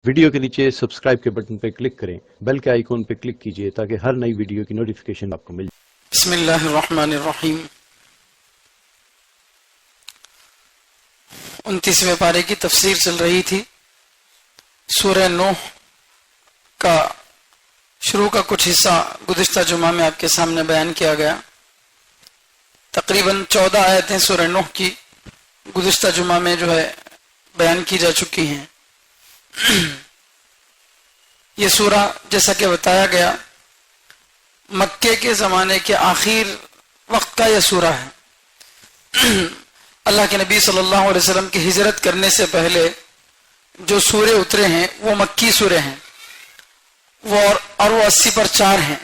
Video کے نیچے subscribe کے بٹن پہ کلک کریں، بیل کے آئیکن پہ کلک کیجئے تاکہ ہر نئی ویڈیو کی نوٹیفیکیشن آپ کو مل جائے۔ بسم اللہ الرحمن الرحیم۔ 29ویں پارے کی تفسیر چل رہی تھی۔ سورہ نوح کا شروع کا کچھ حصہ گزشتہ جمعہ میں آپ کے سامنے بیان کیا گیا۔ تقریباً 14 آیتیں سورہ نوح کی گزشتہ جمعہ میں جو ہے بیان کی جا چکی ہیں۔ یہ سورہ جیسا کہ بتایا گیا مکے کے زمانے کے آخر وقت کا یہ سورہ ہے۔ اللہ کے نبی صلی اللہ علیہ وسلم کی ہجرت کرنے سے پہلے جو سورے اترے ہیں وہ مکی سورے ہیں، اور وہ 80 پر 4 ہیں۔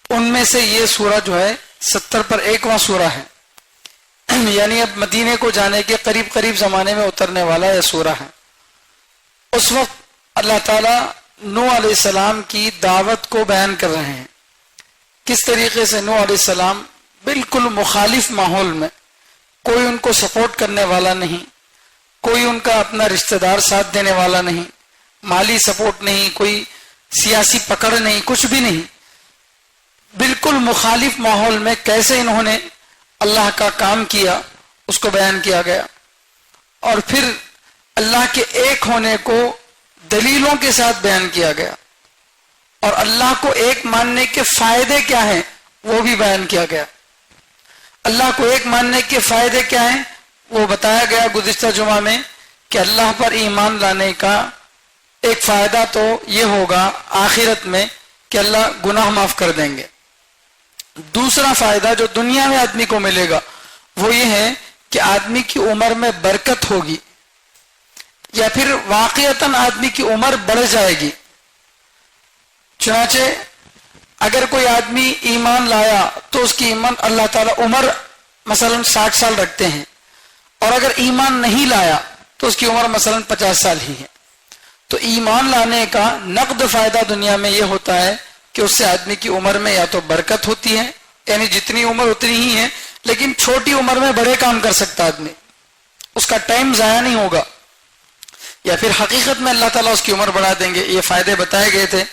ان میں سے یہ سورہ جو ہے 70 پر 1واں سورہ ہے، یعنی اب مدینے کو جانے کے قریب قریب زمانے میں اترنے والا یہ سورہ ہے۔ اس وقت اللہ تعالیٰ نوح علیہ السلام کی دعوت کو بیان کر رہے ہیں، کس طریقے سے نوح علیہ السلام بالکل مخالف ماحول میں، کوئی ان کو سپورٹ کرنے والا نہیں، کوئی ان کا اپنا رشتہ دار ساتھ دینے والا نہیں، مالی سپورٹ نہیں، کوئی سیاسی پکڑ نہیں، کچھ بھی نہیں، بالکل مخالف ماحول میں کیسے انہوں نے اللہ کا کام کیا اس کو بیان کیا گیا، اور پھر اللہ کے ایک ہونے کو دلیلوں کے ساتھ بیان کیا گیا، اور اللہ کو ایک ماننے کے فائدے کیا ہیں وہ بھی بیان کیا گیا۔ اللہ کو ایک ماننے کے فائدے کیا ہیں وہ بتایا گیا گزشتہ جمعہ میں کہ اللہ پر ایمان لانے کا ایک فائدہ تو یہ ہوگا آخرت میں کہ اللہ گناہ معاف کر دیں گے۔ دوسرا فائدہ جو دنیا میں آدمی کو ملے گا وہ یہ ہے کہ آدمی کی عمر میں برکت ہوگی، یا پھر واقعتاً آدمی کی عمر بڑھ جائے گی۔ چنانچہ اگر کوئی آدمی ایمان لایا تو اس کی ایمان اللہ تعالیٰ عمر مثلا 60 سال رکھتے ہیں، اور اگر ایمان نہیں لایا تو اس کی عمر مثلا 50 سال ہی ہے۔ تو ایمان لانے کا نقد فائدہ دنیا میں یہ ہوتا ہے کہ اس سے آدمی کی عمر میں یا تو برکت ہوتی ہے، یعنی جتنی عمر اتنی ہی ہے، لیکن چھوٹی عمر میں بڑے کام کر سکتا آدمی، اس کا ٹائم ضائع نہیں ہوگا، یا پھر حقیقت میں اللہ تعالیٰ اس کی عمر بڑھا دیں گے۔ یہ فائدے بتائے گئے تھے۔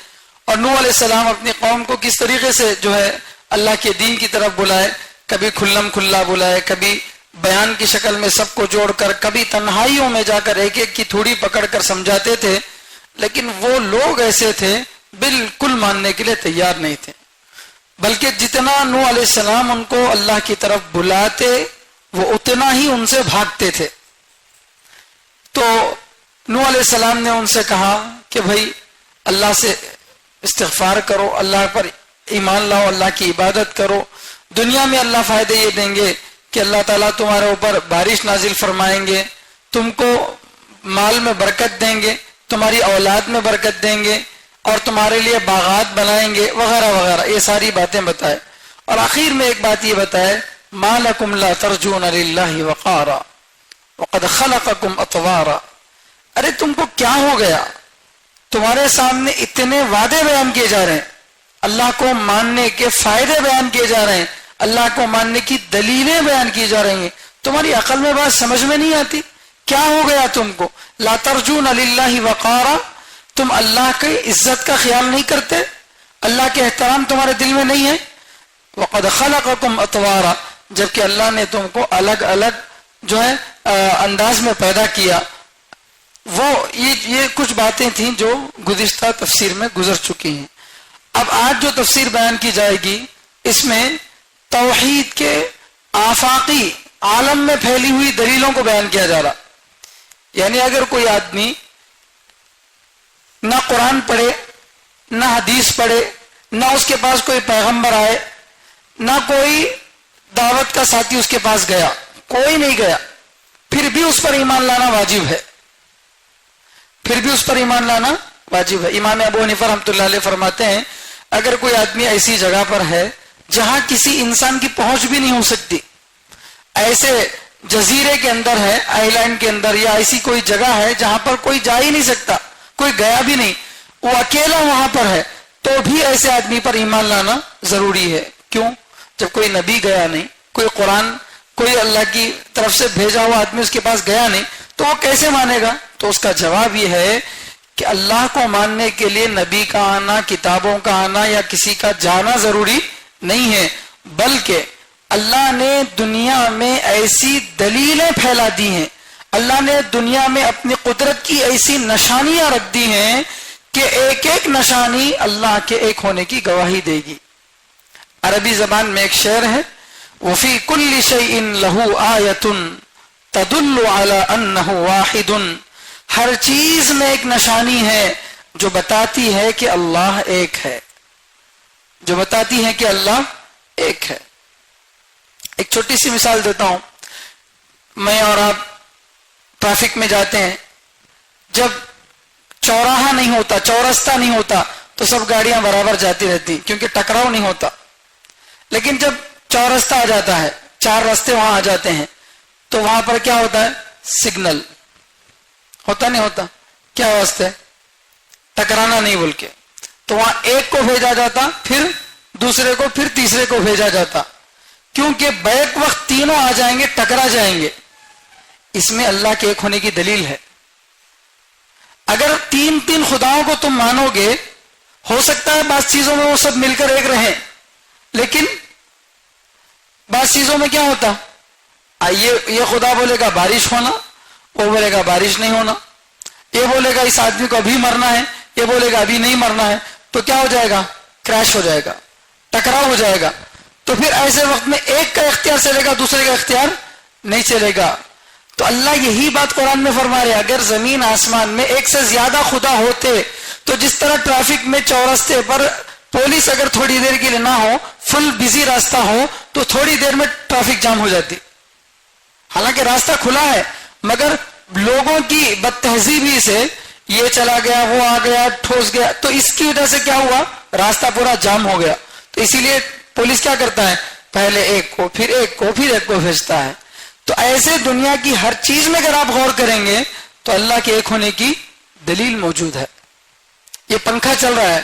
اور نوح علیہ السلام اپنی قوم کو کس طریقے سے جو ہے اللہ کے دین کی طرف بلائے، کبھی کھلم کھلا بلائے، کبھی بیان کی شکل میں سب کو جوڑ کر، کبھی تنہائیوں میں جا کر ایک ایک کی تھوڑی پکڑ کر سمجھاتے تھے، لیکن وہ لوگ ایسے تھے بالکل ماننے کے لیے تیار نہیں تھے، بلکہ جتنا نوح علیہ السلام ان کو اللہ کی طرف بلاتے وہ اتنا ہی ان سے بھاگتے تھے۔ تو نوح علیہ السلام نے ان سے کہا کہ بھائی اللہ سے استغفار کرو، اللہ پر ایمان لاؤ، اللہ کی عبادت کرو، دنیا میں اللہ فائدے یہ دیں گے کہ اللہ تعالیٰ تمہارے اوپر بارش نازل فرمائیں گے، تم کو مال میں برکت دیں گے، تمہاری اولاد میں برکت دیں گے، اور تمہارے لیے باغات بنائیں گے، وغیرہ وغیرہ، یہ ساری باتیں بتائے۔ اور آخر میں ایک بات یہ بتائے، مَا لَكُمْ لَا تَرْجُونَ لِلَّهِ وَقَارًا وَقَدْ خَلَقَكُمْ أَطْوَارًا۔ ارے تم کو کیا ہو گیا؟ تمہارے سامنے اتنے وعدے بیان کیے جا رہے ہیں، اللہ کو ماننے کے فائدے بیان کیے جا رہے ہیں، اللہ کو ماننے کی دلیلیں بیان کی جا رہی ہیں، تمہاری عقل میں بات سمجھ میں نہیں آتی؟ کیا ہو گیا تم کو؟ لا ترجون للہ وقارا، تم اللہ کی عزت کا خیال نہیں کرتے، اللہ کے احترام تمہارے دل میں نہیں ہے۔ وقد خلقکم اطوارا، جبکہ اللہ نے تم کو الگ الگ جو ہے انداز میں پیدا کیا۔ وہ یہ کچھ باتیں تھیں جو گزشتہ تفسیر میں گزر چکی ہیں۔ اب آج جو تفسیر بیان کی جائے گی اس میں توحید کے آفاقی عالم میں پھیلی ہوئی دلیلوں کو بیان کیا جا رہا، یعنی اگر کوئی آدمی نہ قرآن پڑھے، نہ حدیث پڑھے، نہ اس کے پاس کوئی پیغمبر آئے، نہ کوئی دعوت کا ساتھی اس کے پاس گیا، کوئی نہیں گیا، پھر بھی اس پر ایمان لانا واجب ہے، پھر بھی اس پر ایمان لانا واجب ہے۔ امام ابو حنیفہ رحمۃ اللہ علیہ فرماتے ہیں اگر کوئی آدمی ایسی جگہ پر ہے جہاں کسی انسان کی پہنچ بھی نہیں ہو سکتی، ایسے جزیرے کے اندر ہے، آئی لینڈ کے اندر، یا ایسی کوئی جگہ ہے جہاں پر کوئی جا ہی نہیں سکتا، کوئی گیا بھی نہیں، وہ اکیلا وہاں پر ہے، تو بھی ایسے آدمی پر ایمان لانا ضروری ہے۔ کیوں؟ جب کوئی نبی گیا نہیں، کوئی قرآن، کوئی اللہ کی طرف سے بھیجا ہوا آدمی اس کے پاس گیا نہیں، تو وہ کیسے مانے گا؟ تو اس کا جواب یہ ہے کہ اللہ کو ماننے کے لیے نبی کا آنا، کتابوں کا آنا یا کسی کا جانا ضروری نہیں ہے، بلکہ اللہ نے دنیا میں ایسی دلیلیں پھیلا دی ہیں، اللہ نے دنیا میں اپنی قدرت کی ایسی نشانیاں رکھ دی ہیں کہ ایک ایک نشانی اللہ کے ایک ہونے کی گواہی دے گی۔ عربی زبان میں ایک شعر ہے، وَفِي كُلِّ شَيْءٍ لَهُ آیَةٌ تَدُلُّ عَلَىٰ أَنَّهُ وَاحِدٌ، ہر چیز میں ایک نشانی ہے جو بتاتی ہے کہ اللہ ایک ہے، جو بتاتی ہے کہ اللہ ایک ہے۔ ایک چھوٹی سی مثال دیتا ہوں، میں اور آپ ٹریفک میں جاتے ہیں، جب چوراہا نہیں ہوتا، چورستہ نہیں ہوتا تو سب گاڑیاں برابر جاتی رہتی کیونکہ ٹکراؤ نہیں ہوتا، لیکن جب چورستہ آ جاتا ہے، چار راستے وہاں آ جاتے ہیں، تو وہاں پر کیا ہوتا ہے؟ سگنل ہوتا نہیں ہوتا؟ کیا واسطے؟ ٹکرانا نہیں بول کے، تو وہاں ایک کو بھیجا جاتا، پھر دوسرے کو، پھر تیسرے کو بھیجا جاتا، کیونکہ بیک وقت تینوں آ جائیں گے، ٹکرا جائیں گے۔ اس میں اللہ کے ایک ہونے کی دلیل ہے۔ اگر تین تین خداؤں کو تم مانو گے، ہو سکتا ہے بعض چیزوں میں وہ سب مل کر ایک رہیں، لیکن بعض چیزوں میں کیا ہوتا؟ یہ خدا بولے گا بارش ہونا، وہ بولے گا بارش نہیں ہونا، یہ بولے گا اس آدمی کو ابھی مرنا ہے، یہ بولے گا ابھی نہیں مرنا ہے، تو کیا ہو جائے گا؟ کریش ہو جائے گا، ٹکراؤ ہو جائے گا۔ تو پھر ایسے وقت میں ایک کا اختیار چلے گا، دوسرے کا اختیار نہیں چلے گا۔ تو اللہ یہی بات قرآن میں فرما رہے، اگر زمین آسمان میں ایک سے زیادہ خدا ہوتے تو جس طرح ٹریفک میں چورستے پر پولیس اگر تھوڑی دیر کے لیے نہ ہو، فل بزی راستہ ہو، تو تھوڑی دیر میں ٹریفک جام ہو جاتی، حالانکہ راستہ کھلا ہے، مگر لوگوں کی بد تہذیبی سے یہ چلا گیا، وہ آ گیا، ٹھوس گیا، تو اس کی وجہ سے کیا ہوا؟ راستہ پورا جام ہو گیا۔ تو اسی لیے پولیس کیا کرتا ہے؟ پہلے ایک کو، پھر ایک کو، پھر ایک کو بھیجتا ہے۔ تو ایسے دنیا کی ہر چیز میں اگر آپ غور کریں گے تو اللہ کے ایک ہونے کی دلیل موجود ہے۔ یہ پنکھا چل رہا ہے،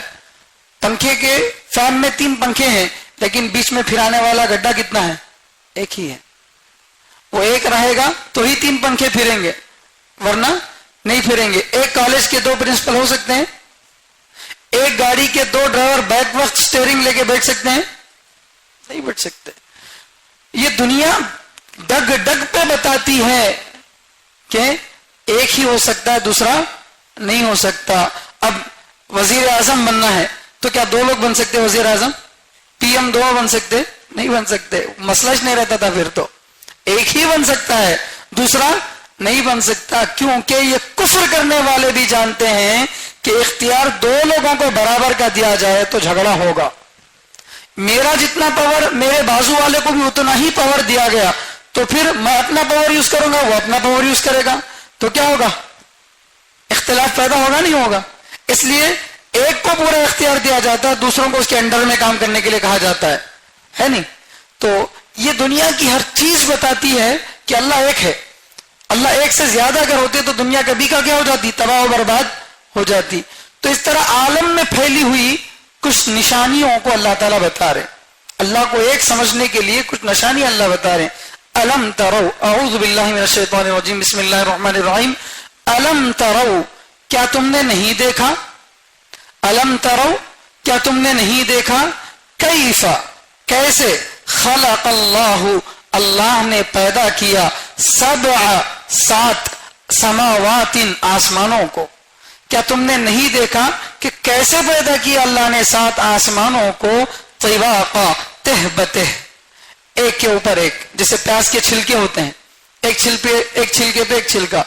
پنکھے کے فین میں 3 پنکھے ہیں، لیکن بیچ میں پھرانے والا گڈھا کتنا ہے؟ ایک ہی ہے۔ وہ ایک رہے گا تو ہی 3 پنکھے پھریں گے، ورنہ نہیں پھریں گے۔ ایک کالج کے 2 پرنسپل ہو سکتے ہیں، ایک گاڑی کے 2 ڈرائیور بیک وقت سٹیئرنگ لے کے بیٹھ سکتے ہیں؟ نہیں بیٹھ سکتے۔ یہ دنیا ڈگ ڈگ پہ بتاتی ہے کہ ایک ہی ہو سکتا ہے، دوسرا نہیں ہو سکتا۔ اب وزیر اعظم بننا ہے تو کیا 2 لوگ بن سکتے وزیر اعظم؟ پی ایم 2 بن سکتے؟ نہیں بن سکتے، مسئلہ نہیں رہتا تھا پھر تو۔ ایک ہی بن سکتا ہے، دوسرا نہیں بن سکتا، کیونکہ یہ کفر کرنے والے بھی جانتے ہیں کہ اختیار 2 لوگوں کو برابر کا دیا جائے تو جھگڑا ہوگا۔ میرا جتنا پاور میرے بازو والے کو بھی اتنا ہی پاور دیا گیا، تو پھر میں اپنا پاور یوز کروں گا، وہ اپنا پاور یوز کرے گا، تو کیا ہوگا؟ اختلاف پیدا ہوگا نہیں ہوگا؟ اس لیے ایک کو پورا اختیار دیا جاتا ہے، دوسروں کو اس کے انڈر میں کام کرنے کے لیے کہا جاتا ہے نہیں؟ تو یہ دنیا کی ہر چیز بتاتی ہے کہ اللہ ایک ہے۔ اللہ ایک سے زیادہ اگر ہوتے تو دنیا کبھی کا کیا ہو جاتی؟ تباہ و برباد ہو جاتی۔ تو اس طرح عالم میں پھیلی ہوئی کچھ نشانیوں کو اللہ تعالیٰ بتا رہے، اللہ کو ایک سمجھنے کے لیے کچھ نشانیاں اللہ بتا رہے ہیں۔ الم ترو، اعوذ باللہ من الشیطان الرجیم، بسم اللہ الرحمن الرحیم۔ الم ترو، کیا تم نے نہیں دیکھا؟ الم ترو، کیا تم نے نہیں دیکھا؟ کیف، کیسے؟ خلق اللہ، اللہ نے پیدا کیا، 7 سماوات، آسمانوں کو۔ کیا تم نے نہیں دیکھا کہ کیسے پیدا کیا اللہ نے 7 آسمانوں کو؟ طباقا، تہ بتہ، ایک کے اوپر ایک، جیسے پیاز کے چھلکے ہوتے ہیں، ایک چھلکے پہ ایک چھلکا،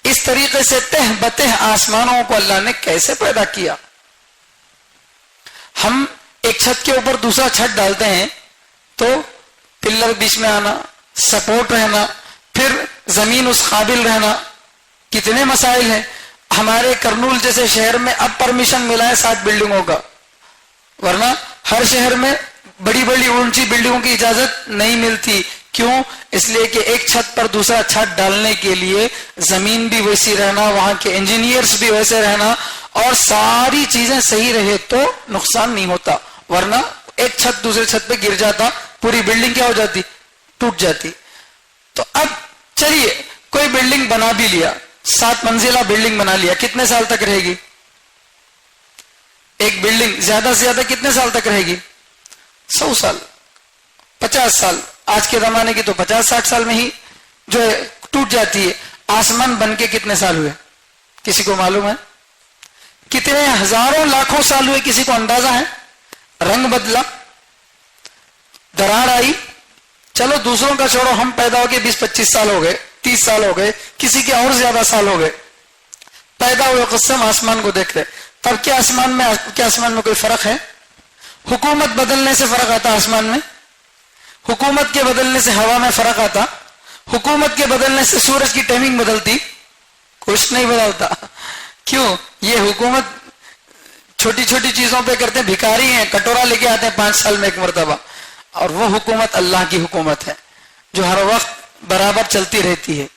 اس طریقے سے تہ بتہ آسمانوں کو اللہ نے کیسے پیدا کیا۔ ہم ایک چھت کے اوپر دوسرا چھت ڈالتے ہیں تو پلر بیچ میں آنا، سپورٹ رہنا، پھر زمین اس قابل رہنا، کتنے مسائل ہیں۔ ہمارے کرنول جیسے شہر میں اب پرمیشن ملا ہے 7 بلڈنگوں کا، ورنہ ہر شہر میں بڑی بڑی اونچی بلڈنگوں کی اجازت نہیں ملتی۔ کیوں؟ اس لیے کہ ایک چھت پر دوسرا چھت ڈالنے کے لیے زمین بھی ویسی رہنا، وہاں کے انجینئرز بھی ویسے رہنا، اور ساری چیزیں صحیح رہے تو نقصان نہیں ہوتا، ورنہ ایک چھت دوسرے چھت پہ گر جاتا، پوری بلڈنگ کیا ہو جاتی؟ ٹوٹ جاتی۔ تو اب چلیے کوئی بلڈنگ بنا بھی لیا، 7 منزلہ بلڈنگ بنا لیا، کتنے سال تک رہے گی؟ ایک بلڈنگ زیادہ سے زیادہ کتنے سال تک رہے گی؟ 100 سال، 50 سال، آج کے زمانے کی تو 50-60 سال میں ہی جو ہے ٹوٹ جاتی ہے۔ آسمان بن کے کتنے سال ہوئے کسی کو معلوم ہے؟ کتنے ہزاروں لاکھوں سال ہوئے کسی کو اندازہ ہے؟ رنگ بدلا، دراڑ آئی، چلو دوسروں کا چھوڑو، ہم پیدا ہو کے 20-25 سال ہو گئے، 30 سال ہو گئے، کسی کے اور زیادہ سال ہو گئے، پیدا ہوئے قسم آسمان کو دیکھتے، تب کیا آسمان میں کوئی فرق ہے؟ حکومت بدلنے سے فرق آتا آسمان میں؟ حکومت کے بدلنے سے ہوا میں فرق آتا؟ حکومت کے بدلنے سے سورج کی ٹائمنگ بدلتی؟ کچھ نہیں بدلتا۔ کیوں؟ یہ حکومت چھوٹی چھوٹی چیزوں پہ کرتے، بھکاری ہیں، کٹورا لے کے آتے ہیں 5 سال میں ایک مرتبہ، اور وہ حکومت اللہ کی حکومت ہے جو ہر وقت برابر چلتی رہتی ہے۔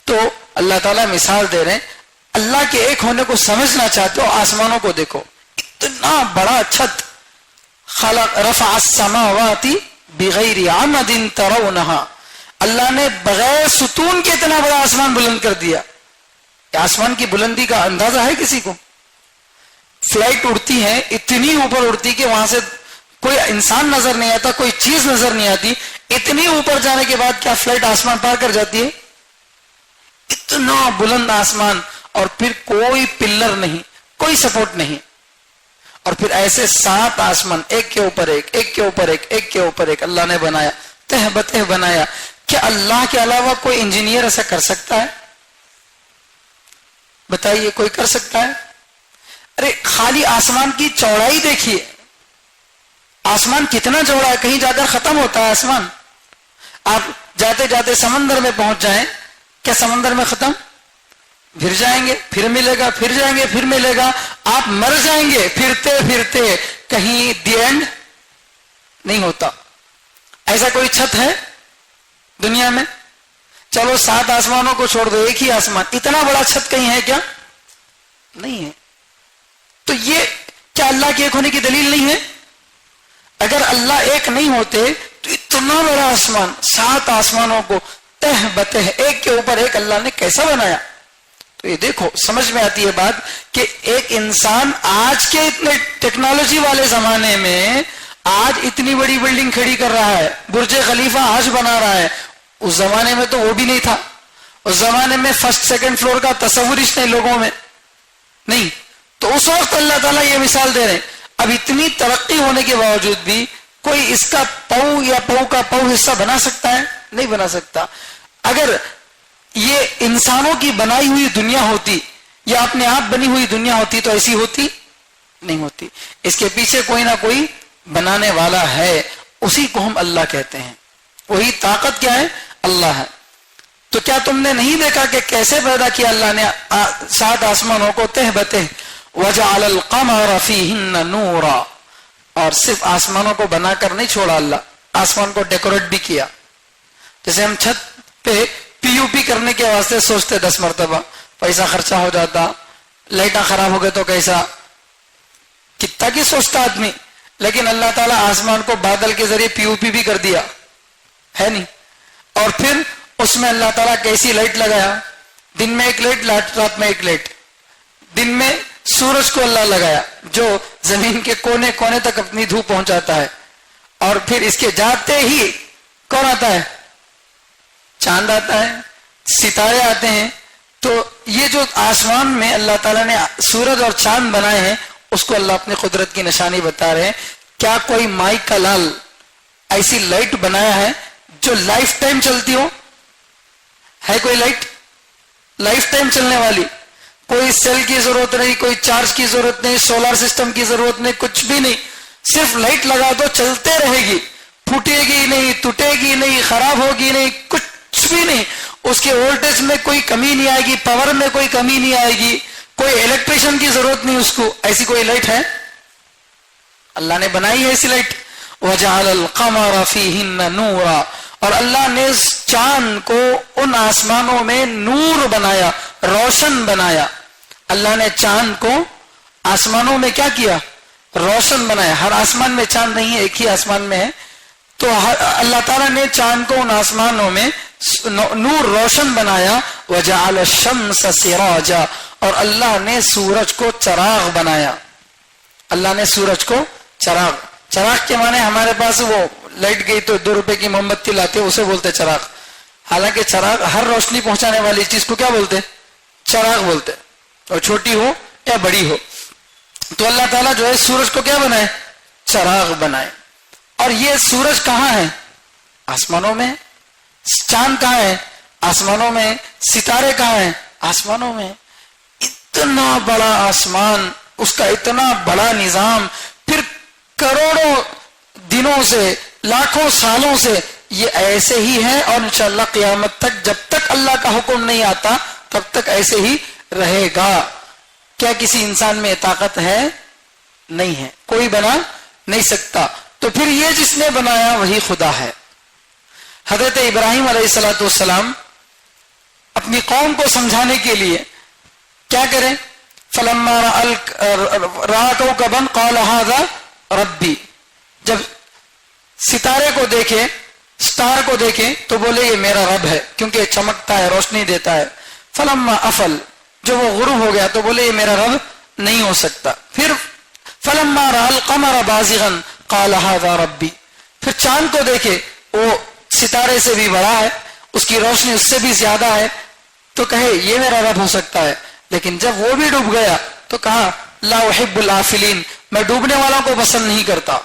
تو اللہ تعالیٰ مثال دے رہے ہیں، اللہ کے ایک ہونے کو سمجھنا چاہتے ہو، آسمانوں کو دیکھو، اتنا بڑا چھت، خلق رفع السماوات بغیر عمد ترونها، اللہ نے بغیر ستون کے اتنا بڑا آسمان بلند کر دیا۔ آسمان کی بلندی کا اندازہ ہے کسی کو؟ فلائٹ اڑتی ہے، اتنی اوپر اڑتی کہ وہاں سے کوئی انسان نظر نہیں آتا، کوئی چیز نظر نہیں آتی، اتنی اوپر جانے کے بعد کیا فلائٹ آسمان پار کر جاتی ہے؟ اتنا بلند آسمان، اور پھر کوئی پلر نہیں، کوئی سپورٹ نہیں، اور پھر ایسے 7 آسمان، ایک کے اوپر ایک، ایک کے اوپر ایک، ایک کے اوپر ایک اللہ نے بنایا، تہ بتہ بنایا۔ کیا اللہ کے علاوہ کوئی انجینئر ایسا کر سکتا ہے؟ بتائیے، کوئی کر سکتا ہے؟ ارے خالی آسمان کی چوڑائی دیکھیے، آسمان کتنا چوڑا ہے، کہیں جا کر ختم ہوتا ہے آسمان۔ آپ جاتے جاتے سمندر میں پہنچ جائیں، کیا سمندر میں ختم؟ پھر جائیں گے، پھر ملے گا، پھر جائیں گے، پھر ملے گا، آپ مر جائیں گے پھرتے پھرتے، کہیں دی اینڈ نہیں ہوتا۔ ایسا کوئی چھت ہے دنیا میں؟ چلو 7 آسمانوں کو چھوڑ دو، ایک ہی آسمان، اتنا بڑا چھت کہیں ہے کیا؟ نہیں ہے۔ تو یہ کیا اللہ کے ایک ہونے کی دلیل نہیں ہے؟ اگر اللہ ایک نہیں ہوتے تو اتنا بڑا آسمان، 7 آسمانوں کو تہ بتہ ایک کے اوپر ایک اللہ نے کیسا بنایا؟ تو یہ دیکھو، سمجھ میں آتی ہے بات کہ ایک انسان آج کے اتنے ٹیکنالوجی والے زمانے میں آج اتنی بڑی بلڈنگ کھڑی کر رہا ہے، برج خلیفہ آج بنا رہا ہے، اس زمانے میں تو وہ بھی نہیں تھا، اس زمانے میں 1st 2nd فلور کا تصور ہی نہیں لوگوں میں نہیں۔ تو اس وقت اللہ تعالیٰ یہ مثال دے رہے ہیں، اب اتنی ترقی ہونے کے باوجود بھی کوئی اس کا پاؤں یا پاؤں کا پاؤں حصہ بنا سکتا ہے؟ نہیں بنا سکتا۔ اگر یہ انسانوں کی بنائی ہوئی دنیا ہوتی یا اپنے آپ بنی ہوئی دنیا ہوتی تو ایسی ہوتی نہیں ہوتی۔ اس کے پیچھے کوئی نہ کوئی بنانے والا ہے، اسی کو ہم اللہ کہتے ہیں، وہی طاقت کیا ہے؟ اللہ ہے۔ تو کیا تم نے نہیں دیکھا کہ کیسے پیدا کیا اللہ نے 7 آسمانوں کو تہ بتہ؟ وجعل القمر فیہن نورا، اور صرف آسمانوں کو بنا کر نہیں چھوڑا اللہ، آسمان کو ڈیکوریٹ بھی کیا۔ جیسے ہم چھت پہ پی یو پی کرنے کے واسطے سوچتے 10 مرتبہ، پیسہ خرچہ ہو جاتا، لائٹاں خراب ہو گئے تو کیسا، کتنا کی سوچتا آدمی، لیکن اللہ تعالیٰ آسمان کو بادل کے ذریعے پی یو پی بھی کر دیا ہے نہیں، اور پھر اس میں اللہ تعالیٰ کیسی لائٹ لگایا، دن میں ایک لائٹ، رات میں ایک لائٹ، دن میں سورج کو اللہ لگایا جو زمین کے کونے کونے تک اپنی دھوپ پہنچاتا ہے، اور پھر اس کے جاتے ہی کون آتا ہے؟ چاند آتا ہے، ستارے آتے ہیں۔ تو یہ جو آسمان میں اللہ تعالیٰ نے سورج اور چاند بنائے ہیں، اس کو اللہ اپنی قدرت کی نشانی بتا رہے ہیں۔ کیا کوئی مائی کا لال ایسی لائٹ بنایا ہے جو لائف ٹائم چلتی ہو؟ ہے کوئی لائٹ لائف ٹائم چلنے والی؟ کوئی سیل کی ضرورت نہیں، کوئی چارج کی ضرورت نہیں، سولار سسٹم کی ضرورت نہیں، کچھ بھی نہیں، صرف لائٹ لگا دو چلتے رہے گی، پھوٹے گی نہیں، ٹوٹے گی نہیں، خراب ہوگی نہیں، کچھ بھی نہیں، اس کے وولٹیج میں کوئی کمی نہیں آئے گی، پاور میں کوئی کمی نہیں آئے گی، کوئی الیکٹریشن کی ضرورت نہیں اس کو۔ ایسی کوئی لائٹ ہے؟ اللہ نے بنائی ہے ایسی لائٹ۔ وجعل القمر فیہن نورا، اور اللہ نے چاند کو ان آسمانوں میں نور بنایا، روشن بنایا۔ اللہ نے چاند کو آسمانوں میں کیا کیا؟ روشن بنایا۔ ہر آسمان میں چاند نہیں ہے، ایک ہی آسمان میں ہے، تو اللہ تعالیٰ نے چاند کو ان آسمانوں میں نور روشن بنایا۔ وجعل الشمس سراجا، اور اللہ نے سورج کو چراغ بنایا۔ اللہ نے سورج کو چراغ، چراغ کے معنی ہمارے پاس وہ لائٹ گئی تو 2 روپے کی موم بتی لاتے اسے بولتے چراغ، حالانکہ چراغ ہر روشنی پہنچانے والی چیز کو کیا بولتے؟ چراغ بولتے، اور چھوٹی ہو یا بڑی ہو۔ تو اللہ تعالیٰ جو ہے سورج کو کیا بنائے؟ چراغ بنائے۔ اور یہ سورج کہاں ہے؟ آسمانوں میں۔ چاند کہاں ہے؟ آسمانوں میں۔ ستارے کہاں ہیں؟ آسمانوں میں۔ اتنا بڑا آسمان، اس کا اتنا بڑا نظام، پھر کروڑوں دنوں سے، لاکھوں سالوں سے یہ ایسے ہی ہے، اور انشاءاللہ قیامت تک جب تک اللہ کا حکم نہیں آتا تب تک ایسے ہی رہے گا۔ کیا کسی انسان میں طاقت ہے؟ نہیں ہے، کوئی بنا نہیں سکتا۔ تو پھر یہ جس نے بنایا وہی خدا ہے۔ حضرت ابراہیم علیہ الصلوۃ والسلام اپنی قوم کو سمجھانے کے لیے کیا کریں؟ فلما رأى كوكبا قال هذا ربی، جب ستارے کو دیکھے، سٹار کو دیکھے تو بولے یہ میرا رب ہے، کیونکہ چمکتا ہے، روشنی دیتا ہے۔ فلما افل، جو وہ غروب ہو گیا تو بولے یہ میرا رب نہیں ہو سکتا۔ پھر فلما رأى القمر بازغا قال هذا ربی، پھر چاند کو دیکھے، وہ ستارے سے بھی بڑا ہے، اس کی روشنی اس سے بھی زیادہ ہے، تو کہے یہ میرا رب ہو سکتا ہے۔ لیکن جب وہ بھی ڈوب گیا تو کہا لا احب الافلین، میں ڈوبنے والوں کو پسند نہیں کرتا۔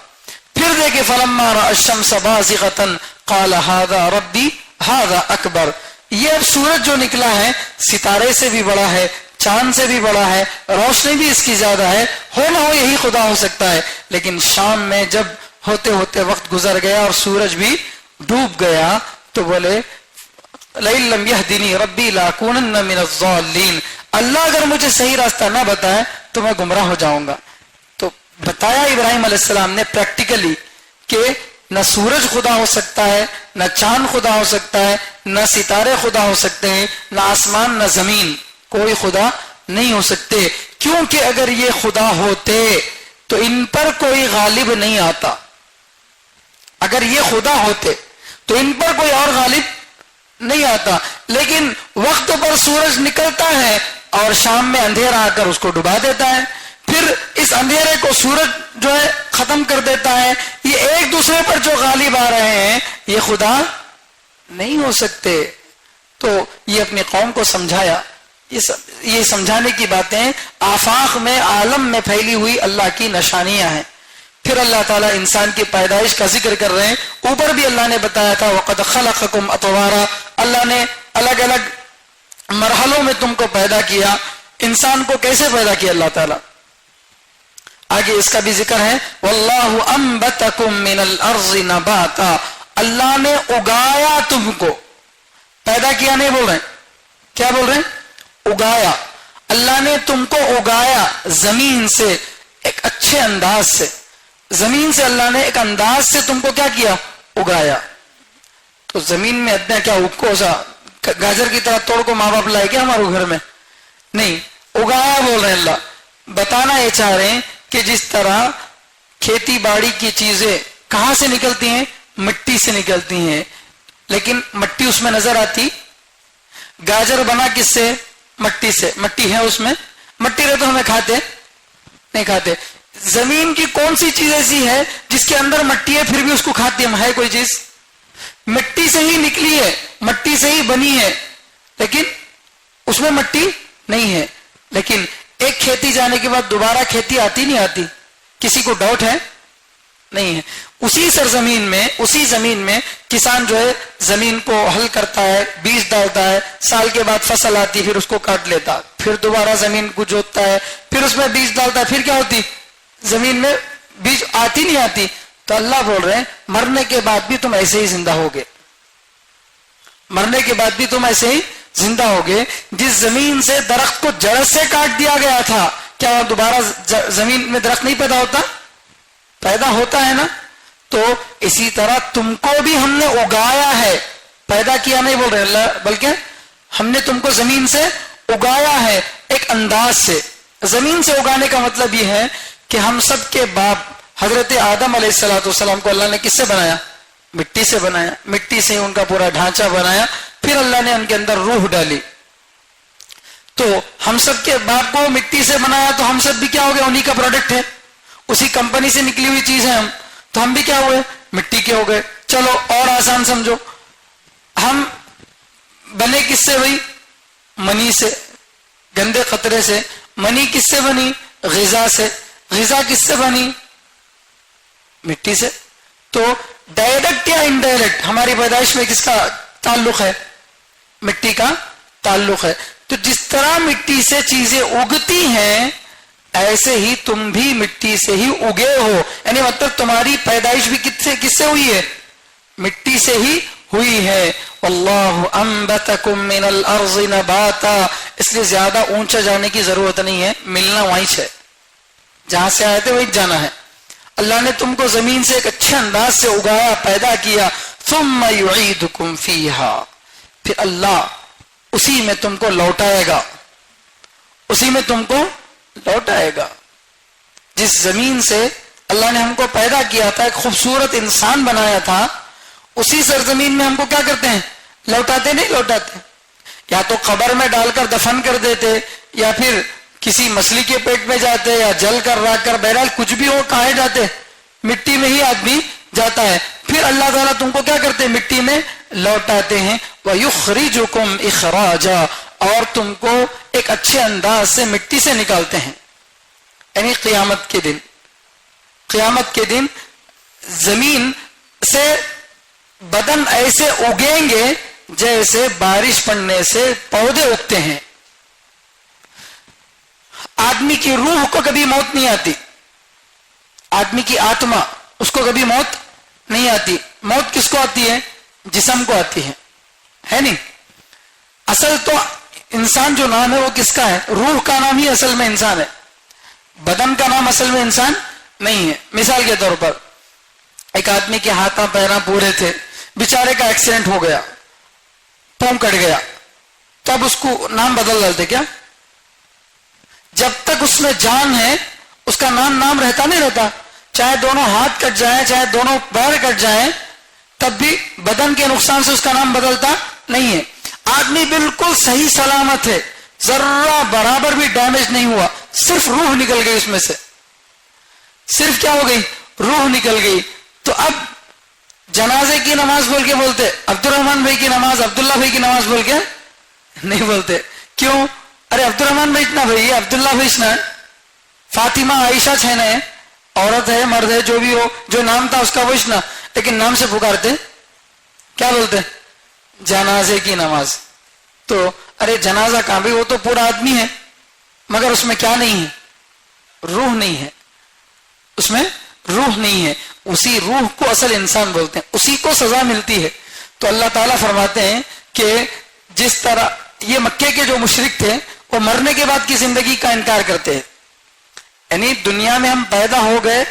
پھر دیکھے فلما رأى الشمس بازغة قال هذا ربی هذا اکبر، یہ اب سورج جو نکلا ہے ستارے سے بھی بڑا ہے، چاند سے بھی بڑا ہے، روشنی بھی اس کی زیادہ ہے، ہو نہ ہو یہی خدا ہو سکتا ہے۔ لیکن شام میں جب ہوتے ہوتے وقت گزر گیا اور سورج بھی ڈوب گیا تو بولے لئن لم يهدني ربي لأكونن من الضالين، اللہ اگر مجھے صحیح راستہ نہ بتائے تو میں گمراہ ہو جاؤں گا۔ تو بتایا ابراہیم علیہ السلام نے پریکٹیکلی کہ نہ سورج خدا ہو سکتا ہے، نہ چاند خدا ہو سکتا ہے، نہ ستارے خدا ہو سکتے ہیں، نہ آسمان نہ زمین، کوئی خدا نہیں ہو سکتے، کیونکہ اگر یہ خدا ہوتے تو ان پر کوئی غالب نہیں آتا۔ اگر یہ خدا ہوتے تو ان پر کوئی اور غالب نہیں آتا، لیکن وقت پر سورج نکلتا ہے اور شام میں اندھیرا آ کر اس کو ڈبا دیتا ہے، پھر اس اندھیرے کو سورج جو ہے ختم کر دیتا ہے۔ یہ ایک دوسرے پر جو غالب آ رہے ہیں یہ خدا نہیں ہو سکتے۔ تو یہ اپنی قوم کو سمجھایا۔ یہ سمجھانے کی باتیں آفاق میں، عالم میں پھیلی ہوئی اللہ کی نشانیاں ہیں۔ پھر اللہ تعالیٰ انسان کی پیدائش کا ذکر کر رہے ہیں۔ اوپر بھی اللہ نے بتایا تھا وَقَدْ خَلَقَكُمْ أَطْوَارًا، اللہ نے الگ الگ مرحلوں میں تم کو پیدا کیا۔ انسان کو کیسے پیدا کیا اللہ تعالیٰ؟ آگے اس کا بھی ذکر ہے وَاللَّهُ أَنبَتَكُم مِّنَ الْأَرْضِ نَبَاتًا، اللہ نے اگایا تم کو، پیدا کیا نہیں بول رہے ہیں، کیا بول رہے ہیں؟ اگایا۔ اللہ نے تم کو اگایا زمین سے ایک اچھے انداز سے، زمین سے اللہ نے ایک انداز سے تم کو کیا کیا؟ اگایا۔ تو زمین میں اتنا کیا کوسا گاجر کی طرح توڑ کو ماں باپ لائے کیا ہمارے گھر میں؟ نہیں، اگایا بول رہے ہیں اللہ۔ بتانا یہ چاہ رہے ہیں کہ جس طرح کھیتی باڑی کی چیزیں کہاں سے نکلتی ہیں؟ مٹی سے نکلتی ہیں، لیکن مٹی اس میں نظر آتی؟ گاجر بنا کس سے؟ مٹی سے، مٹی ہے اس میں، مٹی رہے تو ہمیں کھاتے نہیں کھاتے۔ زمین کی کون سی چیز ایسی ہے جس کے اندر مٹی ہے پھر بھی اس کو کھاتی ہم؟ ہے کوئی چیز؟ مٹی سے ہی نکلی ہے، مٹی سے ہی بنی ہے، لیکن اس میں مٹی نہیں ہے۔ لیکن ایک کھیتی جانے کے بعد دوبارہ کھیتی آتی نہیں آتی؟ کسی کو ڈاؤٹ ہے؟ نہیں ہے۔ اسی سرزمین میں، اسی زمین میں کسان جو ہے زمین کو ہل کرتا ہے، بیج ڈالتا ہے، سال کے بعد فصل آتی، پھر اس کو کاٹ لیتا، پھر دوبارہ زمین کو جوتتا ہے، پھر اس میں بیج ڈالتا ہے، پھر کیا ہوتی؟ زمین میں بیج آتی نہیں آتی؟ تو اللہ بول رہے ہیں مرنے کے بعد بھی تم ایسے ہی زندہ ہوگے، مرنے کے بعد بھی تم ایسے ہی زندہ ہوگے۔ جس زمین سے درخت کو جڑ سے کاٹ دیا گیا تھا، کیا دوبارہ زمین میں درخت نہیں پیدا ہوتا؟ پیدا ہوتا ہے نا۔ تو اسی طرح تم کو بھی ہم نے اگایا ہے، پیدا کیا نہیں بول رہے اللہ، بلکہ ہم نے تم کو زمین سے اگایا ہے ایک انداز سے۔ زمین سے اگانے کا مطلب یہ ہے کہ ہم سب کے باپ حضرت آدم علیہ السلام کو اللہ نے کس سے بنایا؟ مٹی سے بنایا، مٹی سے ان کا پورا ڈھانچہ بنایا، پھر اللہ نے ان کے اندر روح ڈالی۔ تو ہم سب کے باپ کو مٹی سے بنایا تو ہم سب بھی کیا ہو گئے؟ انہی کا پروڈکٹ ہے، اسی کمپنی سے نکلی ہوئی چیز ہے ہم، تو ہم بھی کیا ہوئے؟ مٹی کے ہو گئے. چلو اور آسان سمجھو، ہم بنے کس سے بھائی؟ منی سے، گندے قطرے سے. منی کس سے بنی؟ غذا سے. غذا کس سے بنی؟ مٹی سے. تو ڈائریکٹ یا انڈائریکٹ ہماری پیدائش میں کس کا تعلق ہے؟ مٹی کا تعلق ہے. تو جس طرح مٹی سے چیزیں اگتی ہیں ایسے ہی تم بھی مٹی سے ہی اگے ہو، یعنی مطلب تمہاری پیدائش بھی کس سے ہوئی ہے؟ مٹی سے ہی ہوئی ہے. واللہ انبتکم من الارض نباتا. اس لیے زیادہ اونچا جانے کی ضرورت نہیں ہے، ملنا وہیں سے، جہاں سے آئے تھے وہیں جانا ہے. اللہ نے تم کو زمین سے ایک اچھے انداز سے اگایا، پیدا کیا. ثم یعیدکم فیہا، پھر اللہ اسی میں تم کو لوٹائے گا، اسی میں تم کو لوٹائے گا. جس زمین سے اللہ نے ہم کو پیدا کیا تھا، ایک خوبصورت انسان بنایا تھا، اسی سرزمین میں ہم کو کیا کرتے ہیں؟ لوٹاتے نہیں لوٹاتے. یا تو قبر میں ڈال کر دفن کر دیتے، یا پھر کسی مچھلی کے پیٹ میں جاتے، یا جل کر راک کر، بہرحال کچھ بھی ہو کہاں جاتے؟ مٹی میں ہی آدمی جاتا ہے. پھر اللہ تعالیٰ تم کو کیا کرتے ہیں؟ مٹی میں لوٹاتے ہیں. وَيُخْرِجُكُمْ إِخْرَاجًا، اور تم کو ایک اچھے انداز سے مٹی سے نکالتے ہیں. یعنی قیامت کے دن، قیامت کے دن زمین سے بدن ایسے اگیں گے جیسے بارش پڑنے سے پودے اگتے ہیں. آدمی کی روح کو کبھی موت نہیں آتی، آدمی کی آتما اس کو کبھی موت نہیں آتی. موت کس کو آتی ہے؟ جسم کو آتی ہے نہیں. اصل تو انسان جو نام ہے وہ کس کا ہے؟ روح کا نام ہی اصل میں انسان ہے، بدن کا نام اصل میں انسان نہیں ہے. مثال کے طور پر ایک آدمی کے ہاتھاں پیراں پورے تھے، بیچارے کا ایکسیڈنٹ ہو گیا، پاؤں کٹ گیا، تو اب اس کو نام بدل ڈالتے کیا؟ جب تک اس میں جان ہے اس کا نام رہتا نہیں رہتا. چاہے دونوں ہاتھ کٹ جائیں، چاہے دونوں پیر کٹ جائیں، تب بھی بدن کے نقصان سے اس کا نام بدلتا نہیں ہے. آدمی بالکل صحیح سلامت ہے، ذرہ برابر بھی ڈیمیج نہیں ہوا، صرف روح نکل گئی اس میں سے. صرف کیا ہو گئی؟ روح نکل گئی. تو اب جنازے کی نماز بول کے بولتے عبد الرحمان بھائی کی نماز، عبداللہ بھائی کی نماز بول کے نہیں بولتے. کیوں؟ ارے عبد الرحمان بھائی اتنا بھائی ہے، عبداللہ بھائی اتنا ہے، فاطمہ عائشہ چھینا ہے، عورت ہے مرد ہے جو بھی ہو، جو نام تھا اس کا وہ اتنا، لیکن نام سے پکارتے کیا بولتے؟ جنازے کی نماز. تو ارے جنازہ کہاں بھی، وہ تو پورا آدمی ہے، مگر اس میں کیا نہیں ہے؟ روح نہیں ہے، اس میں روح نہیں ہے. اسی روح کو اصل انسان بولتے ہیں، اسی کو سزا ملتی ہے. تو اللہ تعالیٰ فرماتے ہیں کہ جس طرح یہ مکے کے جو مشرک تھے وہ مرنے کے بعد کی زندگی کا انکار کرتے ہیں. یعنی دنیا میں ہم پیدا ہو گئے،